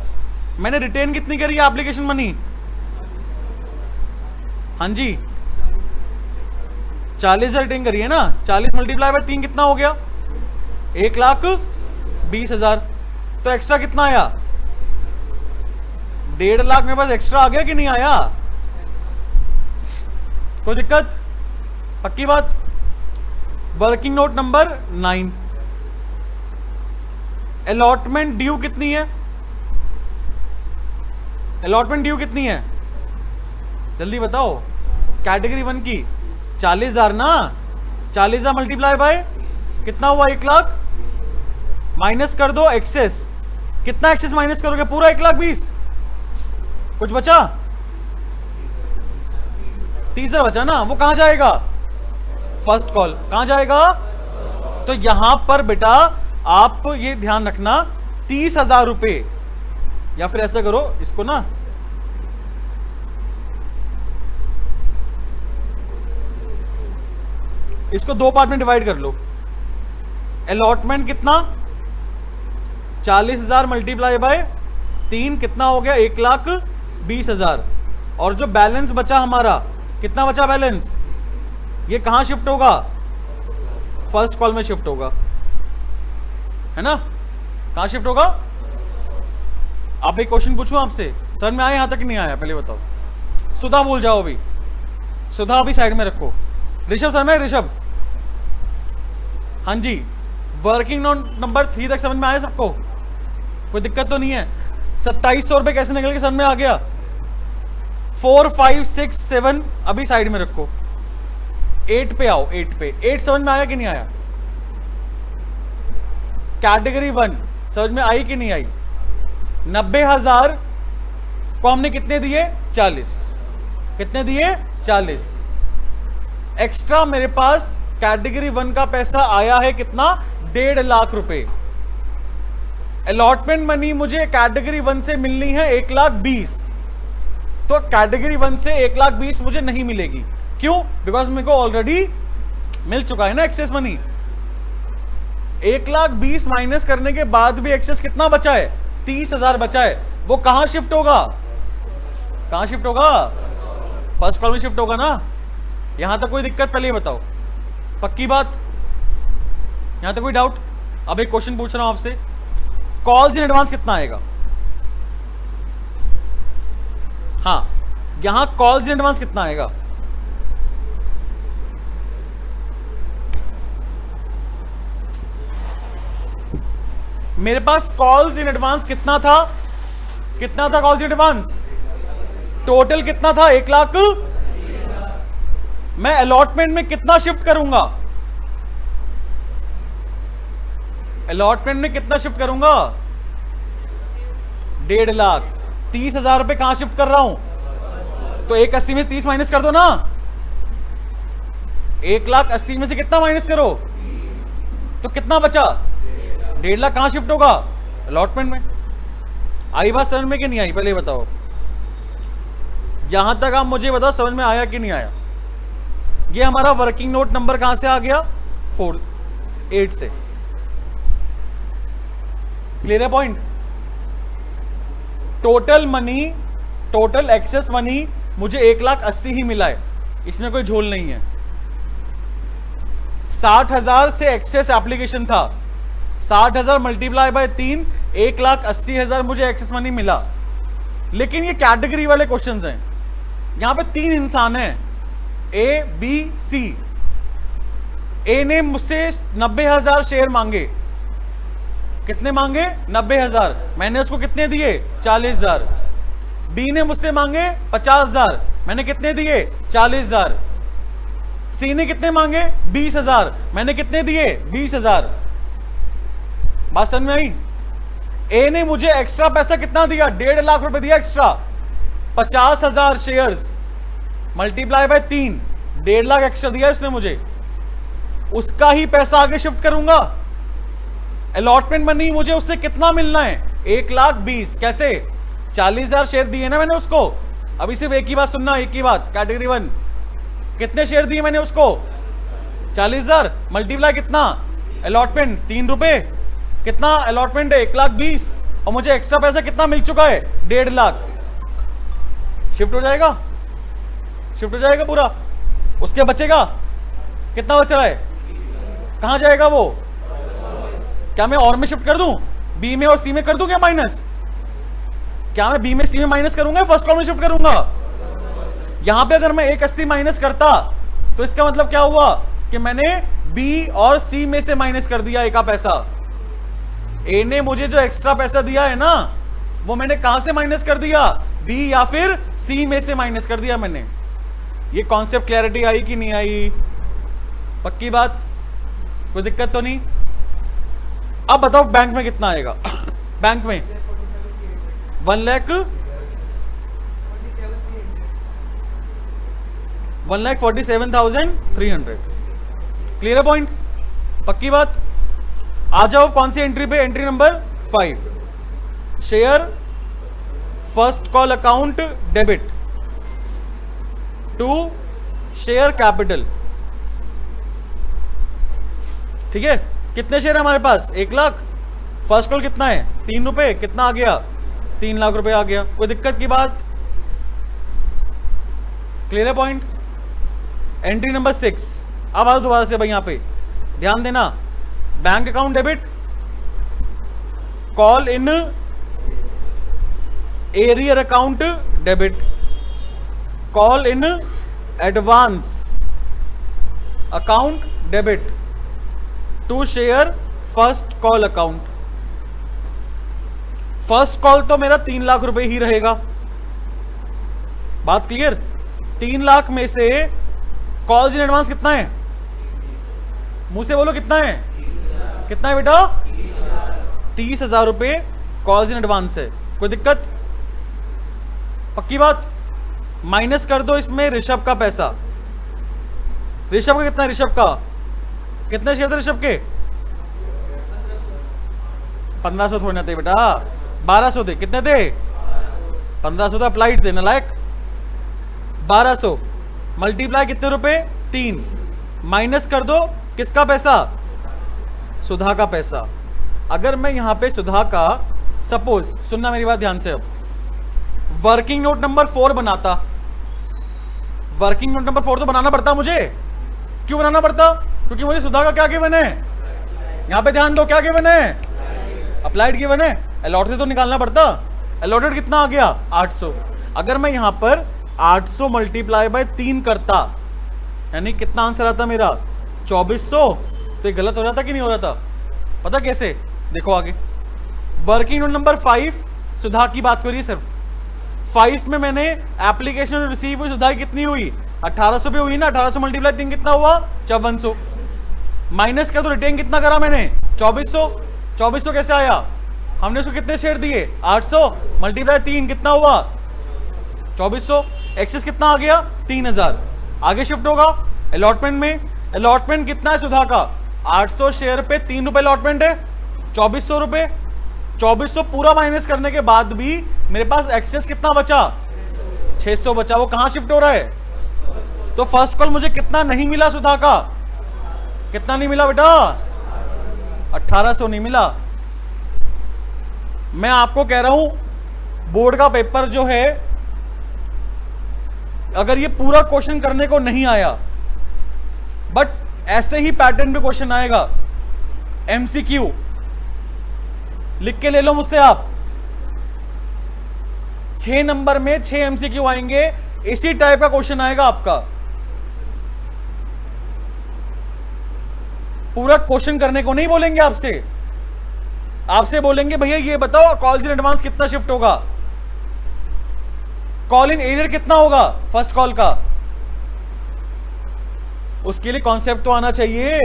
मैंने रिटेन कितनी करी है एप्लीकेशन मनी, हाँ जी 40,000 रिटेन करी है ना। 40 मल्टीप्लाई बाय 3 कितना हो गया, 1,20,000। तो एक्स्ट्रा कितना आया, 1.5 लाख मेरे पास एक्स्ट्रा आ गया कि नहीं आया? कोई दिक्कत? पक्की बात। Working note number 9, allotment due कितनी है, अलॉटमेंट ड्यू कितनी है, जल्दी बताओ। कैटेगरी 1 की 40,000 ना, 40,000 मल्टीप्लाई बाय कितना हुआ, 1 लाख, माइनस कर दो एक्सेस, कितना एक्सेस माइनस करोगे, पूरा 1,20,000, कुछ बचा, 30,000 बचा ना, वो कहां जाएगा, फर्स्ट कॉल। कहां जाएगा? तो यहां पर बेटा आप ये ध्यान रखना, 30,000 रुपए, या फिर ऐसा करो इसको ना, इसको 2 पार्ट में डिवाइड कर लो। अलॉटमेंट कितना, 40,000 मल्टीप्लाई बाय 3 कितना हो गया, 1,20,000। और जो बैलेंस बचा हमारा, कितना बचा बैलेंस, ये कहां शिफ्ट होगा, फर्स्ट कॉल में शिफ्ट होगा, है ना। कहां शिफ्ट होगा? आप एक क्वेश्चन पूछूं आपसे, सर में आया यहां तक नहीं आया, पहले बताओ। सुधा भूल जाओ अभी, सुधा अभी साइड में रखो। ऋषभ सर में, ऋषभ, हाँ जी, वर्किंग नोट नंबर 3 तक समझ में आया सबको? कोई दिक्कत तो नहीं है? 2700 रुपए कैसे निकल के समझ में आ गया? 4, 5, 6, 7 अभी साइड में रखो, 8 पे आओ, 8 पे। 8 समझ में आया कि नहीं आया? कैटेगरी 1 समझ में आई कि नहीं आई? 90,000 को हमने कितने दिए, 40। कितने दिए, 40। एक्स्ट्रा मेरे पास कैटेगरी 1 का पैसा आया है कितना, 1.5 लाख रुपए। अलॉटमेंट मनी मुझे कैटेगरी 1 से मिलनी है 1,20,000, तो कैटेगरी 1 से 1,20,000 मुझे नहीं मिलेगी। क्यों? बिकॉज मेरे को ऑलरेडी मिल चुका है ना एक्सेस मनी। 1,20,000 माइनस करने के बाद भी एक्सेस कितना बचा है, 30,000 बचा है। वो कहां शिफ्ट होगा, कहां शिफ्ट होगा, फर्स्ट कॉल में शिफ्ट होगा ना। यहां तक कोई दिक्कत, पहले ये बताओ, पक्की बात? यहां तक कोई डाउट? अब एक क्वेश्चन पूछ रहा हूं आपसे, कॉल्स इन एडवांस कितना आएगा? हाँ, यहां कॉल्स इन एडवांस कितना आएगा? मेरे पास कॉल्स इन एडवांस कितना था, कितना था कॉल्स इन एडवांस? टोटल कितना था, 1 लाख। मैं अलॉटमेंट में कितना शिफ्ट करूंगा, अलॉटमेंट में कितना शिफ्ट करूंगा, 1.5 लाख। 30,000 रुपए कहां शिफ्ट कर रहा हूं, तो 1,80,000 में 30 माइनस कर दो ना, 1,80,000 में से कितना माइनस करो, तो कितना बचा, 1.5 लाख कहां शिफ्ट होगा, अलॉटमेंट में। आई बात समझ में कि नहीं आई, पहले बताओ। यहां तक आप मुझे बताओ समझ में आया कि नहीं आया। ये हमारा वर्किंग नोट नंबर कहां से आ गया, 8 से। क्लियर है point. Total money, total excess money मुझे 1,80,000 ही मिला है, इसमें कोई झोल नहीं है। 60,000 से एक्सेस एप्लीकेशन था, 60,000 मल्टीप्लाई बाय 3, 1,80,000 मुझे एक्सेस मनी मिला। लेकिन ये कैटेगरी वाले क्वेश्चंस हैं। यहां पे 3 इंसान हैं, ए बी सी। ए ने मुझसे 90,000 शेयर मांगे। कितने मांगे, 90,000। मैंने उसको कितने दिए, 40,000। बी ने मुझसे मांगे 50,000, मैंने कितने दिए, 40,000। सी ने कितने मांगे, 20,000, मैंने कितने दिए, 20,000। बात समझ में आई। ए ने मुझे एक्स्ट्रा पैसा कितना दिया, 1.5 लाख रुपए दिया extra. 50,000 shares multiply by 3, 1.5 lakh extra दिया उसने मुझे। उसका ही पैसा आगे शिफ्ट करूंगा। अलॉटमेंट मनी मुझे उससे कितना मिलना है, 1,20,000। कैसे, 40,000 शेयर दिए ना मैंने उसको। अभी सिर्फ एक ही बात सुनना, एक ही बात। कैटेगरी 1 कितने शेयर दिए मैंने उसको, 40,000 मल्टीप्लाई कितना, अलॉटमेंट 3 रुपए, कितना अलॉटमेंट है, 1,20,000। और मुझे एक्स्ट्रा पैसा कितना मिल चुका है, 1.5 लाख। शिफ्ट हो जाएगा, शिफ्ट हो जाएगा पूरा। उसके बचेगा कितना बच रहा है, कहां जाएगा वो। क्या मैं और में शिफ्ट कर दूं, बी में और सी में कर दूं क्या माइनस। क्या मैं बी में सी में माइनस करूंगा, फर्स्ट कॉलम में शिफ्ट करूंगा। यहां पे अगर मैं 1,80,000 माइनस करता तो इसका मतलब क्या हुआ कि मैंने बी और सी में से माइनस कर दिया ए का पैसा। ए ने मुझे जो एक्स्ट्रा पैसा दिया है ना, वो मैंने कहां से माइनस कर दिया, बी या फिर सी में से माइनस कर दिया मैंने। ये कॉन्सेप्ट क्लैरिटी आई कि नहीं आई, पक्की बात, कोई दिक्कत तो नहीं। अब बताओ बैंक में कितना आएगा। बैंक में 1,47,300। क्लियर है पॉइंट, पक्की बात। आ जाओ कौन सी एंट्री पे, entry number 5, share first call account debit to share capital. ठीक है, कितने शेयर हमारे पास, 1 लाख। फर्स्ट कॉल कितना है, 3 रुपए, कितना आ गया, 3 लाख रुपए आ गया। कोई दिक्कत की बात, क्लियर है पॉइंट। एंट्री नंबर 6, अब आओ दोबारा से भाई, यहां पे ध्यान देना। Bank account debit, call in arrear account debit, call in advance account debit to share first call account. First call तो मेरा 3 लाख रुपए ही रहेगा, बात क्लियर। 3 लाख में से कॉल्स इन एडवांस कितना है, मुंह से बोलो कितना है, कितना है बेटा, 30,000 रुपए कॉल्स इन एडवांस है। कोई दिक्कत, पक्की बात। माइनस कर दो इसमें ऋषभ का पैसा। ऋषभ का कितना है, ऋषभ का कितने शेयर थे ऋषभ के, 1500 थोड़े ना थे बेटा, 1200 थे। कितने थे, 1500 तो अप्लाइड थे नालायक। 1200 मल्टीप्लाई कितने रुपए, 3, माइनस कर दो किसका पैसा, सुधा का पैसा। अगर मैं यहां पे सुधा का, सपोज सुनना मेरी बात ध्यान से, अब वर्किंग नोट नंबर 4 बनाता। वर्किंग नोट नंबर 4 तो बनाना पड़ता मुझे। क्यों बनाना पड़ता, क्योंकि मुझे सुधा का क्या गिवन है, यहां पे ध्यान दो, क्या गिवन है, अप्लाइड गिवन है। अलॉटेड तो निकालना पड़ता। अलॉटेड कितना आ गया, 800। अगर मैं यहां पर 800 मल्टीप्लाई बाय 3 करता, यानी कितना आंसर आता मेरा, 2400। तो ये गलत हो रहा था कि नहीं हो रहा था, पता कैसे, देखो आगे। वर्किंग नोट नंबर 5 सुधा की बात करिए सिर्फ। 5 में मैंने एप्लीकेशन रिसीव हुई, सुधा की कितनी हुई, 1800 पे हुई ना। 1800 मल्टीप्लाई 3 कितना हुआ, 5400। माइनस कर तो रिटेन कितना करा मैंने, 2400। 2400 कैसे आया, हमने उसको कितने शेयर दिए, 800 मल्टीप्लाई 3 कितना हुआ, 2400। एक्सेस कितना आ गया, 3000। आगे शिफ्ट होगा अलॉटमेंट में। अलॉटमेंट कितना है सुधा का, 800 शेयर पे 3 रुपए अलॉटमेंट है, 2400 रुपए। 2400 पूरा माइनस करने के बाद भी मेरे पास एक्सेस कितना बचा, 600 बचा। वो कहां शिफ्ट हो रहा है? तो फर्स्ट कॉल मुझे कितना नहीं मिला सुधा का, कितना नहीं मिला बेटा? 1800 नहीं मिला। मैं आपको कह रहा हूं बोर्ड का पेपर जो है, अगर ये पूरा क्वेश्चन करने को नहीं आया, बट ऐसे ही पैटर्न पे क्वेश्चन आएगा, एमसीक्यू लिख के ले लो मुझसे आप, 6 नंबर में 6 एमसीक्यू आएंगे, इसी टाइप का क्वेश्चन आएगा आपका। पूरा क्वेश्चन करने को नहीं बोलेंगे आपसे, आपसे बोलेंगे भैया ये बताओ कॉल्स इन एडवांस कितना शिफ्ट होगा, कॉल इन एरियर कितना होगा फर्स्ट कॉल का। उसके लिए कॉन्सेप्ट तो आना चाहिए।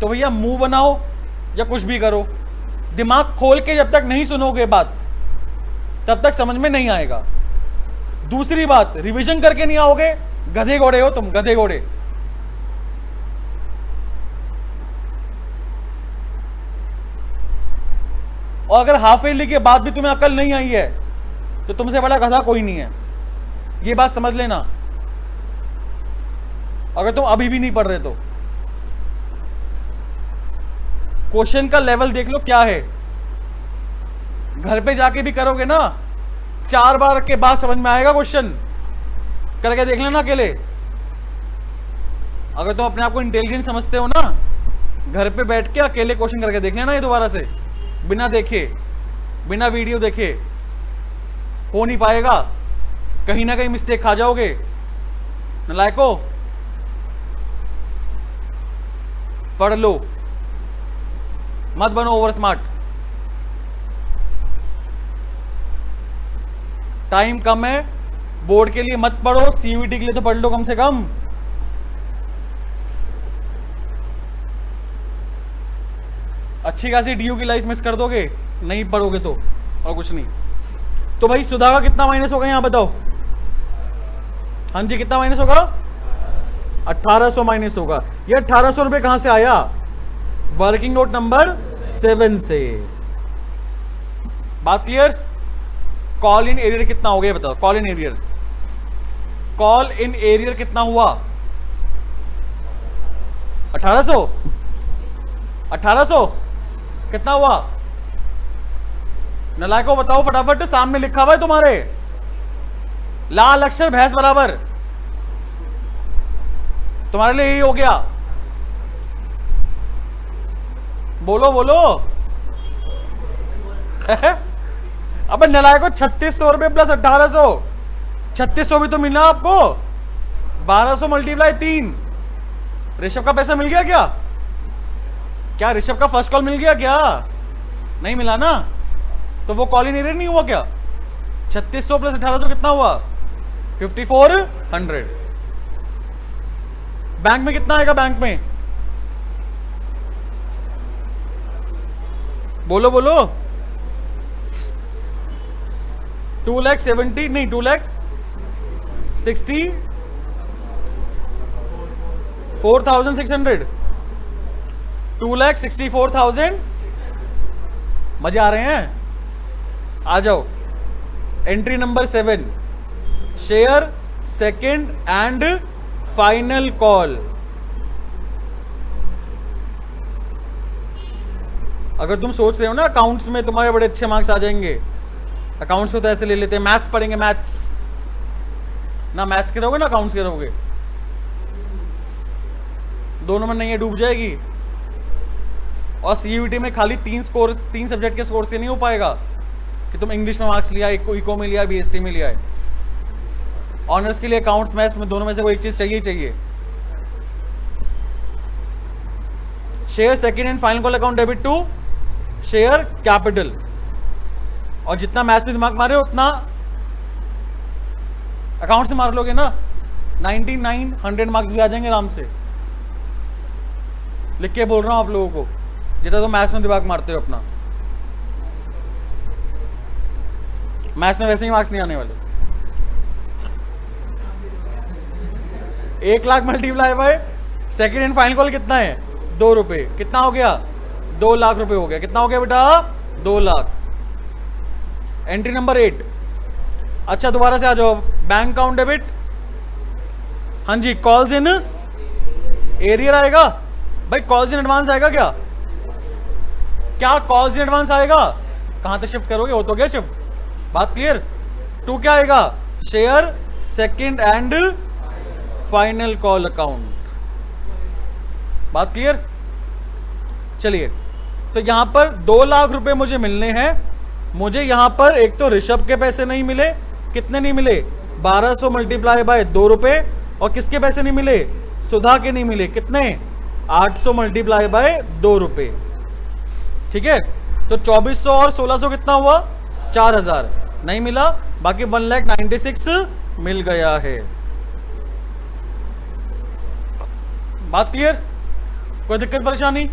तो भैया मुंह बनाओ या कुछ भी करो, दिमाग खोल के जब तक नहीं सुनोगे बात, तब तक समझ में नहीं आएगा। दूसरी बात, रिवीजन करके नहीं आओगे, गधे घोड़े हो तुम, गधे घोड़े। और अगर हाफ ईयरली के बाद भी तुम्हें अकल नहीं आई है, तो तुमसे बड़ा गधा कोई नहीं है, ये बात समझ लेना, अगर तुम अभी भी नहीं पढ़ रहे तो। क्वेश्चन का लेवल देख लो क्या है, घर पे जाके भी करोगे ना, 4 बार के बाद समझ में आएगा क्वेश्चन, करके देख लेना अकेले। अगर तुम अपने आप को इंटेलिजेंट समझते हो ना, घर पे बैठ के अकेले क्वेश्चन करके देख लेना ये दोबारा से, बिना देखे, बिना वीडियो देखे। हो नहीं पाएगा, कहीं ना कहीं मिस्टेक खा जाओगे, नालायको। पढ़ लो, मत बनो ओवर स्मार्ट। टाइम कम है, बोर्ड के लिए मत पढ़ो, सीयूईटी के लिए तो पढ़ लो कम से कम। अच्छी खासी डीयू की लाइफ मिस कर दोगे नहीं पढ़ोगे तो, और कुछ नहीं। तो भाई सुधा का कितना माइनस होगा यहां बताओ? हाँ जी, कितना माइनस होगा? 1800 माइनस होगा। ये 1800 रुपए कहां से आया? वर्किंग नोट नंबर 7 से। बात क्लियर? कॉल इन एरियर कितना हो गया बताओ? Call in arrear, call in arrear कितना हुआ? 1800 1800 कितना हुआ? नलायको बताओ फटाफट, सामने लिखा हुआ है तुम्हारे, लाल अक्षर भैंस बराबर, तुम्हारे लिए यही हो गया। बोलो बोलो। अबे नलायको 3600 रुपए प्लस 1800, 3600 भी तो मिला आपको, 1200 मल्टीप्लाई 3। ऋषभ का पैसा मिल गया क्या? क्या ऋषभ का फर्स्ट कॉल मिल गया क्या? नहीं मिला ना, तो वो कॉल इन एरियर नहीं हुआ क्या? 3600 प्लस 1800 कितना हुआ? 5400। बैंक में कितना आएगा? बैंक में बोलो बोलो। 2,70,000 नहीं, 2,64,600, 2,64,000। मजे आ रहे हैं? आ जाओ। Entry number 7, share second and final call. अगर तुम सोच रहे हो ना अकाउंट्स में तुम्हारे बड़े अच्छे मार्क्स आ जाएंगे, अकाउंट्स को तो ऐसे ले लेते हैं, मैथ्स पढ़ेंगे, मैथ्स ना, मैथ्स के रहोगे ना अकाउंट्स के रहोगे, दोनों में नहीं है, डूब जाएगी। और सीयूईटी में खाली 3 सब्जेक्ट के स्कोर से नहीं हो पाएगा कि तुम इंग्लिश में मार्क्स लिया, इको में लिया, बीएसटी में लिया है। ऑनर्स के लिए अकाउंट्स मैथ्स में दोनों में से कोई एक चीज चाहिए चाहिए। Share second and final call account debit to share capital. और जितना मैथ्स में दिमाग मारे उतना अकाउंट से मार लोगे ना, 99 100 मार्क्स भी आ जाएंगे आराम से। लिख के बोल रहा हूं आप लोगों को, जितना तो मैथ्स में दिमाग मारते हो अपना, मैथ्स में वैसे ही मार्क्स नहीं आने वाले। 1 lakh multiply by second and final call कितना है? 2 रुपए। कितना हो गया? 2 लाख रुपए हो गया। कितना हो गया बेटा? 2 लाख। Entry number 8। अच्छा दोबारा से आ जाओ। बैंक अकाउंट डेबिट, हाँ जी, कॉल्स इन एरियर आएगा भाई। कॉल्स इन एडवांस आएगा क्या? क्या कॉल्स इन एडवांस आएगा? कहां तक शिफ्ट करोगे? हो तो गया शिफ्ट, बात क्लियर। 2 क्या आएगा? Share second and final call account, बात क्लियर। चलिए, तो यहां पर 2 लाख रुपए मुझे मिलने हैं। मुझे यहां पर एक तो ऋषभ के पैसे नहीं मिले। कितने नहीं मिले? 1200 मल्टीप्लाई बाय 2 रुपए। और किसके पैसे नहीं मिले? सुधा के नहीं मिले। कितने? 800 मल्टीप्लाई बाय 2 रुपए। ठीक है, तो 2400 और 1600 कितना हुआ? 4000 नहीं मिला, बाकी 1,96,000 मिल गया है। बात क्लियर? कोई दिक्कत परेशानी?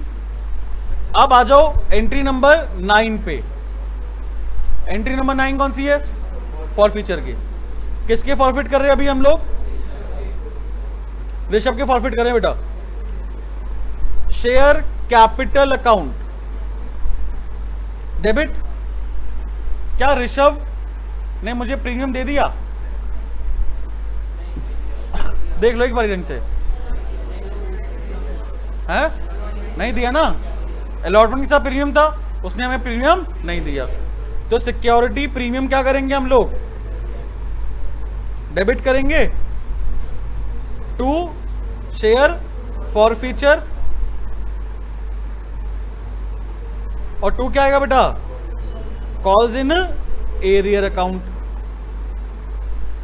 अब आ जाओ एंट्री नंबर 9 पे। एंट्री नंबर 9 कौन सी है? फॉरफीचर की। किसके फॉरफिट कर रहे हैं अभी हम लोग? ऋषभ के फॉरफिट कर रहे हैं बेटा। Share capital account debit. क्या ऋषभ ने मुझे प्रीमियम दे दिया? देख लो एक बार ढंग से। है? नहीं दिया ना। अलॉटमेंट के साथ प्रीमियम था, उसने हमें प्रीमियम नहीं दिया। तो सिक्योरिटी प्रीमियम क्या करेंगे हम लोग? डेबिट करेंगे टू शेयर फॉरफीचर। और 2 क्या आएगा बेटा? Calls in arrear account.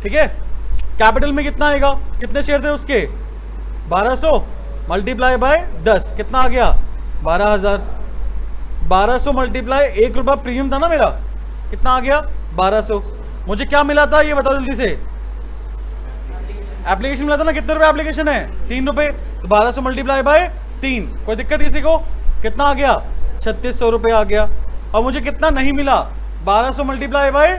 ठीक है, कैपिटल में कितना आएगा? कितने शेयर थे उसके? 1200 मल्टीप्लाई बाय 10 कितना आ गया? 12,000। 1200 मल्टीप्लाई 1 रुपया प्रीमियम था ना मेरा, कितना आ गया? 1200। मुझे क्या मिला था ये बताओ जल्दी से। एप्लीकेशन मिला था ना। कितने रुपए एप्लीकेशन है? 3 रुपए। तो 1200 मल्टीप्लाई बाय 3। कोई दिक्कत किसी को? कितना आ गया? 3600 रुपए आ गया। और मुझे कितना नहीं मिला? 1200 मल्टीप्लाई बाय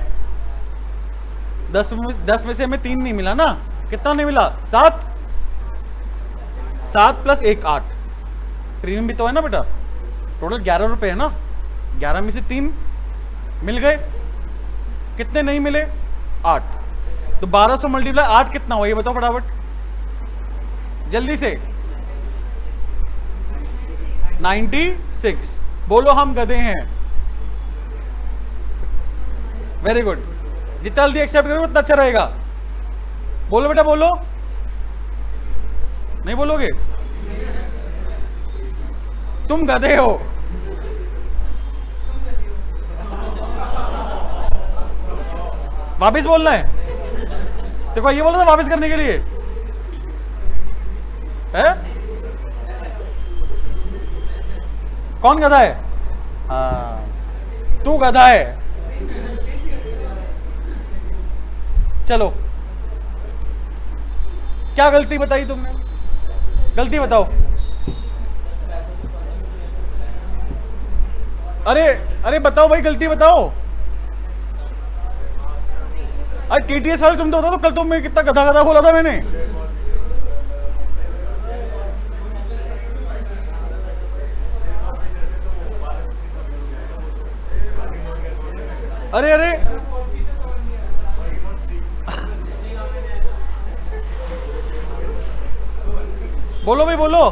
10 में से हमें 3 नहीं मिला ना। कितना नहीं मिला? 7 प्लस 1 8। प्रीमियम भी तो है ना बेटा। टोटल 11 रुपए है ना। 11 में से 3 मिल गए। कितने नहीं मिले? 8। तो 1200 मल्टीप्लाई 8 कितना हुआ ये बताओ फटाफट जल्दी से। 96। बोलो हम गधे हैं। Very good. जितना जल्दी एक्सेप्ट करोगे उतना अच्छा रहेगा। बोलो बेटा बोलो। नहीं बोलोगे? तुम गधे हो। वापिस बोलना है। देखो ये बोला था वापस करने के लिए है? कौन गधा है? हाँ, तू गधा है। चलो, क्या गलती बताई तुमने? गलती बताओ। अरे बताओ भाई, गलती बताओ। अरे टीटीएस वाले तुम तो बताओ, तो कल तो मैं कितना गधा गधा बोला था मैंने। अरे बोलो भाई बोलो।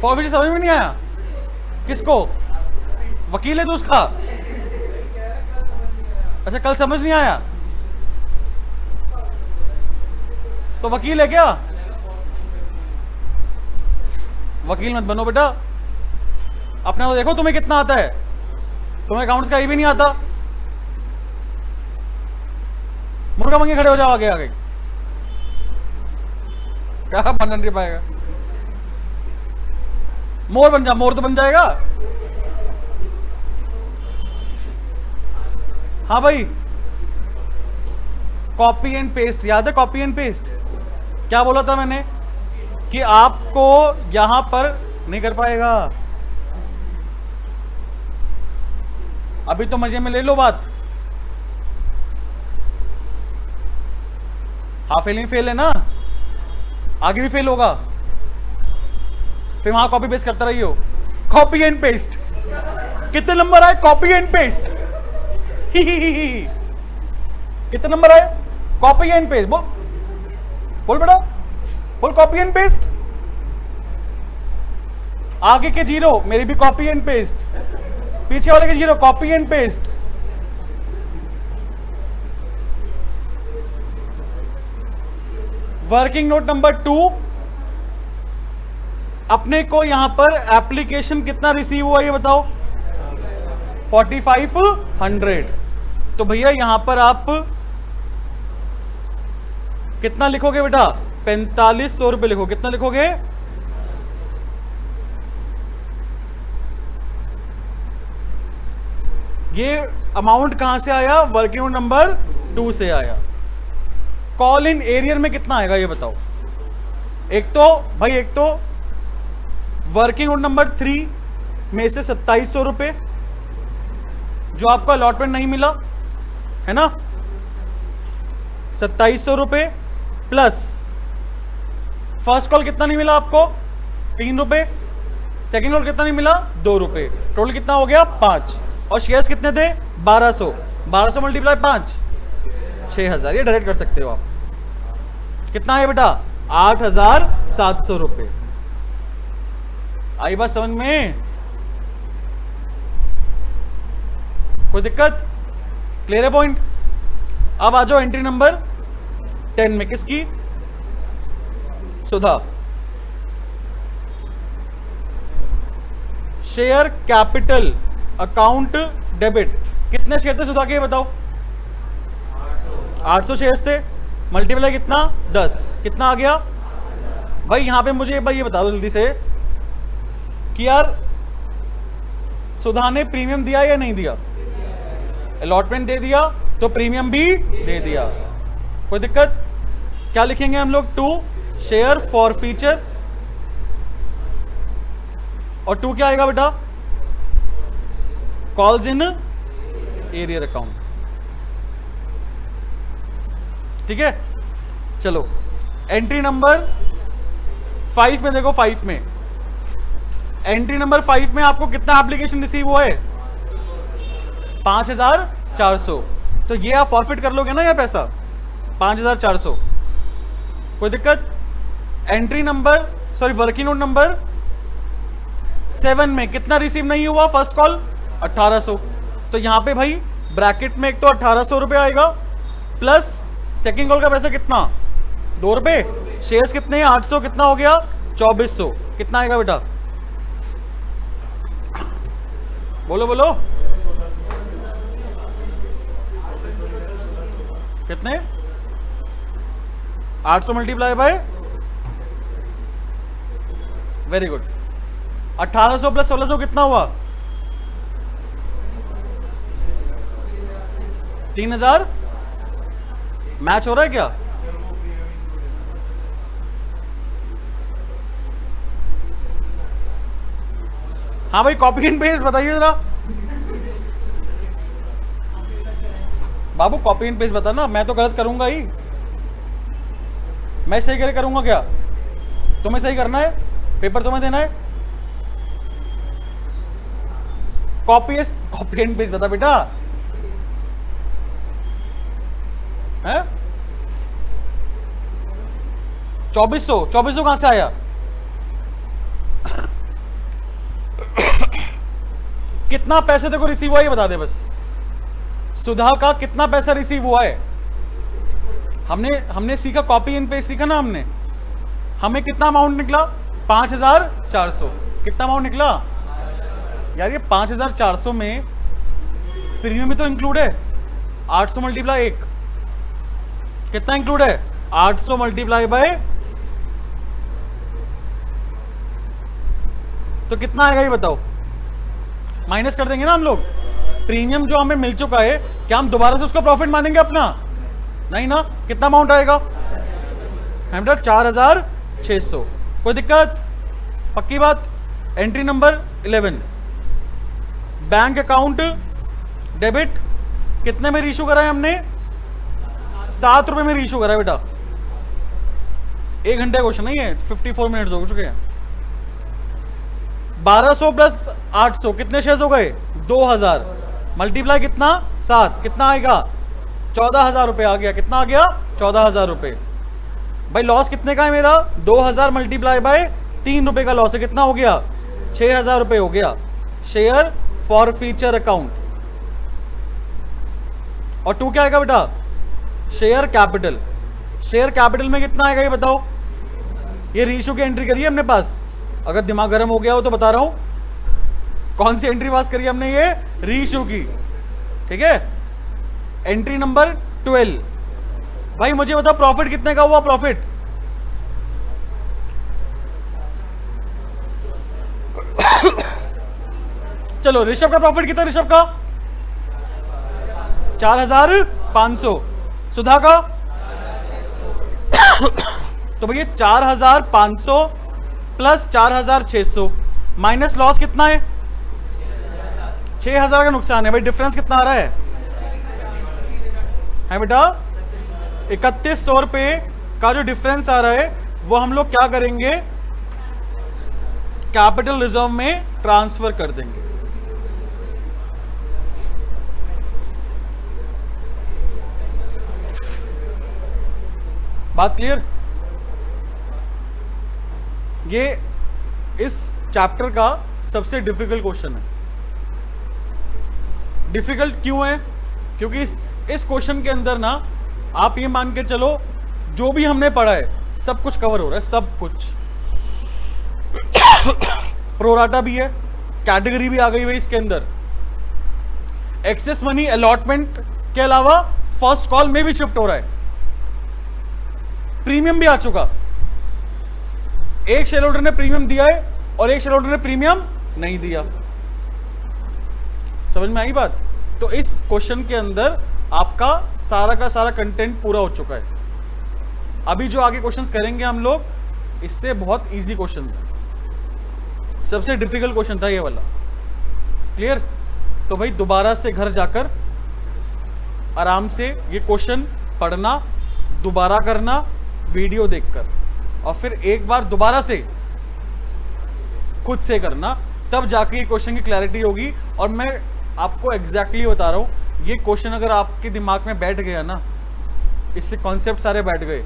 फॉरफीचर समझ में नहीं आया? किसको? वकील है तो उसका। अच्छा कल समझ नहीं आया तो वकील है क्या? वकील मत बनो बेटा। अपने को देखो तुम्हें कितना आता है। तुम्हें अकाउंट्स का ये भी नहीं आता। मुर्गा मंगे खड़े हो जाओ आगे आगे। क्या बन नहीं पाएगा? मोर बन जा। मोर तो बन जाएगा। हाँ भाई, कॉपी एंड पेस्ट याद है? कॉपी एंड पेस्ट क्या बोला था मैंने कि आपको यहां पर नहीं कर पाएगा। अभी तो मजे में ले लो बात। हाफ फेल ही फेल है ना, आगे भी फेल होगा। फिर वहां कॉपी पेस्ट करता रहिए, कॉपी एंड पेस्ट। कितने नंबर आए? Copy and paste. कितने नंबर आए? Copy and paste. बोल बोल बेटा, बोल कॉपी एंड पेस्ट। आगे के जीरो मेरी भी कॉपी एंड पेस्ट, पीछे वाले के zero copy and paste. Working note number 2, अपने को यहां पर एप्लीकेशन कितना रिसीव हुआ ये बताओ? 4500। तो भैया यहां पर आप कितना लिखोगे बेटा? 4500 रुपए लिखो। कितना लिखोगे? ये अमाउंट कहां से आया? वर्किंग नोट नंबर 2 से आया। कॉल इन एरियर में कितना आएगा ये बताओ? एक तो वर्किंग नोट नंबर 3 में से 2700 रुपए जो आपको अलॉटमेंट नहीं मिला है ना, 2700 रुपए प्लस फर्स्ट कॉल कितना नहीं मिला आपको? 3 रुपए। सेकेंड कॉल कितना नहीं मिला? 2 रुपए। टोटल कितना हो गया? 5। और शेयर्स कितने थे? 1200। 1200 मल्टीप्लाई 5, 6000। ये डायरेक्ट कर सकते हो आप। कितना है बेटा? 8700 रुपए। आई बात समझ में? कोई दिक्कत? क्लियर है पॉइंट? अब आ जाओ एंट्री नंबर 10 में। किसकी? Sudha. Share capital account debit. कितने शेयर थे सुधा के बताओ? 800 शेयर्स थे। मल्टीप्लाई कितना? 10। कितना आ गया भाई? यहां पे मुझे एक बार ये बता दो जल्दी से कि यार सुधा ने प्रीमियम दिया या नहीं दिया? अलॉटमेंट दे दिया तो प्रीमियम भी दे दिया। कोई दिक्कत? क्या लिखेंगे हम लोग? 2 शेयर फॉर फीचर। और 2 क्या आएगा बेटा? Calls in arrear account. ठीक है, चलो एंट्री नंबर 5 में देखो। 5 में एंट्री नंबर 5 में आपको कितना एप्लीकेशन रिसीव हुआ है? 5400। तो ये आप फॉरफिट कर लोगे ना ये पैसा, 5400। कोई दिक्कत? Entry number working note number 7 में कितना रिसीव नहीं हुआ? First call 1800। तो यहां पे भाई ब्रैकेट में एक तो 1800 रुपए आएगा प्लस सेकंड कॉल का पैसा कितना? 2 रुपए। शेयर्स कितने हैं? 800। कितना हो गया? 2400। कितना आएगा बेटा? बोलो बोलो कितने? 800 multiply by, very good, 1800 plus 1600 कितना हुआ? 3000। मैच हो रहा है क्या? हाँ भाई, कॉपी एंड पेस्ट बताइए जरा बाबू, कॉपी एंड पेस्ट बता ना। मैं तो गलत करूंगा ही। मैं सही करूंगा क्या? तुम्हें सही करना है, पेपर तुम्हें देना है। कॉपी एंड पेस्ट बता बेटा। है 2400 कहां से आया? कितना पैसे देखो रिसीव हुआ ये बता दे बस। सुधा का कितना पैसा रिसीव हुआ है? हमने सीखा, कॉपी एंड पेस्ट सीखा ना हमने। हमें कितना अमाउंट निकला? 5400। कितना अमाउंट निकला यार? ये 5400 में प्रीमियम भी तो इंक्लूड है। 800 मल्टीप्लाई 1 कितना इंक्लूड है? 800 मल्टीप्लाई बाय, तो कितना आएगा ये बताओ? माइनस कर देंगे ना हम लोग। प्रीमियम जो हमें मिल चुका है, क्या हम दोबारा से उसका प्रॉफिट मानेंगे अपना? नहीं ना। कितना अमाउंट आएगा? 4600। कोई दिक्कत? पक्की बात? Entry number 11, bank account debit. कितने में रीइशू करा है हमने? 7 रुपए में रीइशू करा है बेटा। 1 घंटे क्वेश्चन नहीं है, 54 मिनट्स हो चुके हैं। 1200 प्लस 800 कितने शेयर्स हो गए? 2000 मल्टीप्लाई कितना? 7, कितना आएगा? 14,000 रुपये आ गया। कितना आ गया? 14,000 रुपये। भाई लॉस कितने का है मेरा? 2000 मल्टीप्लाई बाय 3 रुपए का लॉस है, कितना हो गया? 6,000 रुपये हो गया। Share for future account. और 2 क्या आएगा बेटा? Share capital. शेयर कैपिटल में कितना आएगा ये बताओ? ये रीइश्यू की एंट्री करी है हमने पास। अगर दिमाग गर्म हो गया हो तो बता रहा हूं, कौन सी एंट्री पास करी हमने? ये रीइश्यू की, ठीक है। Entry number 12। भाई मुझे बताओ प्रॉफिट कितने का हुआ? प्रॉफिट चलो ऋषभ का प्रॉफिट कितना? ऋषभ का 4,500। सुधा का तो भैया 4,500 प्लस 4,600 माइनस लॉस कितना है? 6,000 का नुकसान है। भाई डिफरेंस कितना आ रहा है बेटा? 3,100 रुपए का जो डिफरेंस आ रहा है वो हम लोग क्या करेंगे? कैपिटल रिजर्व में ट्रांसफर कर देंगे। बात क्लियर? ये इस चैप्टर का सबसे डिफिकल्ट क्वेश्चन है। डिफिकल्ट क्यों है? क्योंकि इस क्वेश्चन के अंदर ना आप ये मान के चलो जो भी हमने पढ़ा है सब कुछ कवर हो रहा है, सब कुछ। प्रोराटा भी है, कैटेगरी भी आ गई है इसके अंदर, एक्सेस मनी अलॉटमेंट के अलावा फर्स्ट कॉल में भी शिफ्ट हो रहा है, प्रीमियम भी आ चुका। एक शेयर होल्डर ने प्रीमियम दिया है और एक शेयर होल्डर ने प्रीमियम नहीं दिया। समझ में आई बात? तो इस क्वेश्चन के अंदर आपका सारा का सारा कंटेंट पूरा हो चुका है। अभी जो आगे क्वेश्चंस करेंगे हम लोग, इससे बहुत इजी क्वेश्चन है। सबसे डिफिकल्ट क्वेश्चन था ये वाला। क्लियर? तो भाई दोबारा से घर जाकर आराम से ये क्वेश्चन पढ़ना, दोबारा करना वीडियो देखकर, और फिर एक बार दोबारा से खुद से करना, तब जाके ये क्वेश्चन की क्लैरिटी होगी। और मैं आपको एग्जैक्टली बता रहा हूं, ये क्वेश्चन अगर आपके दिमाग में बैठ गया ना, इससे कॉन्सेप्ट सारे बैठ गए,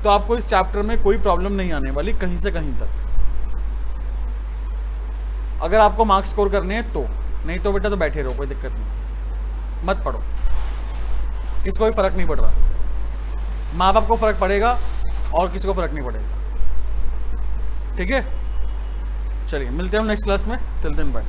तो आपको इस चैप्टर में कोई प्रॉब्लम नहीं आने वाली कहीं से कहीं तक। अगर आपको मार्क्स स्कोर करने हैं तो, नहीं तो बेटा तो बैठे रहो, कोई दिक्कत नहीं, मत पढ़ो, किसको भी फर्क नहीं पड़ रहा। माँ बाप को फर्क पड़ेगा और किसी को फर्क नहीं पड़ेगा। ठीक है, चलिए मिलते हैं हम नेक्स्ट क्लास में। Till then bye.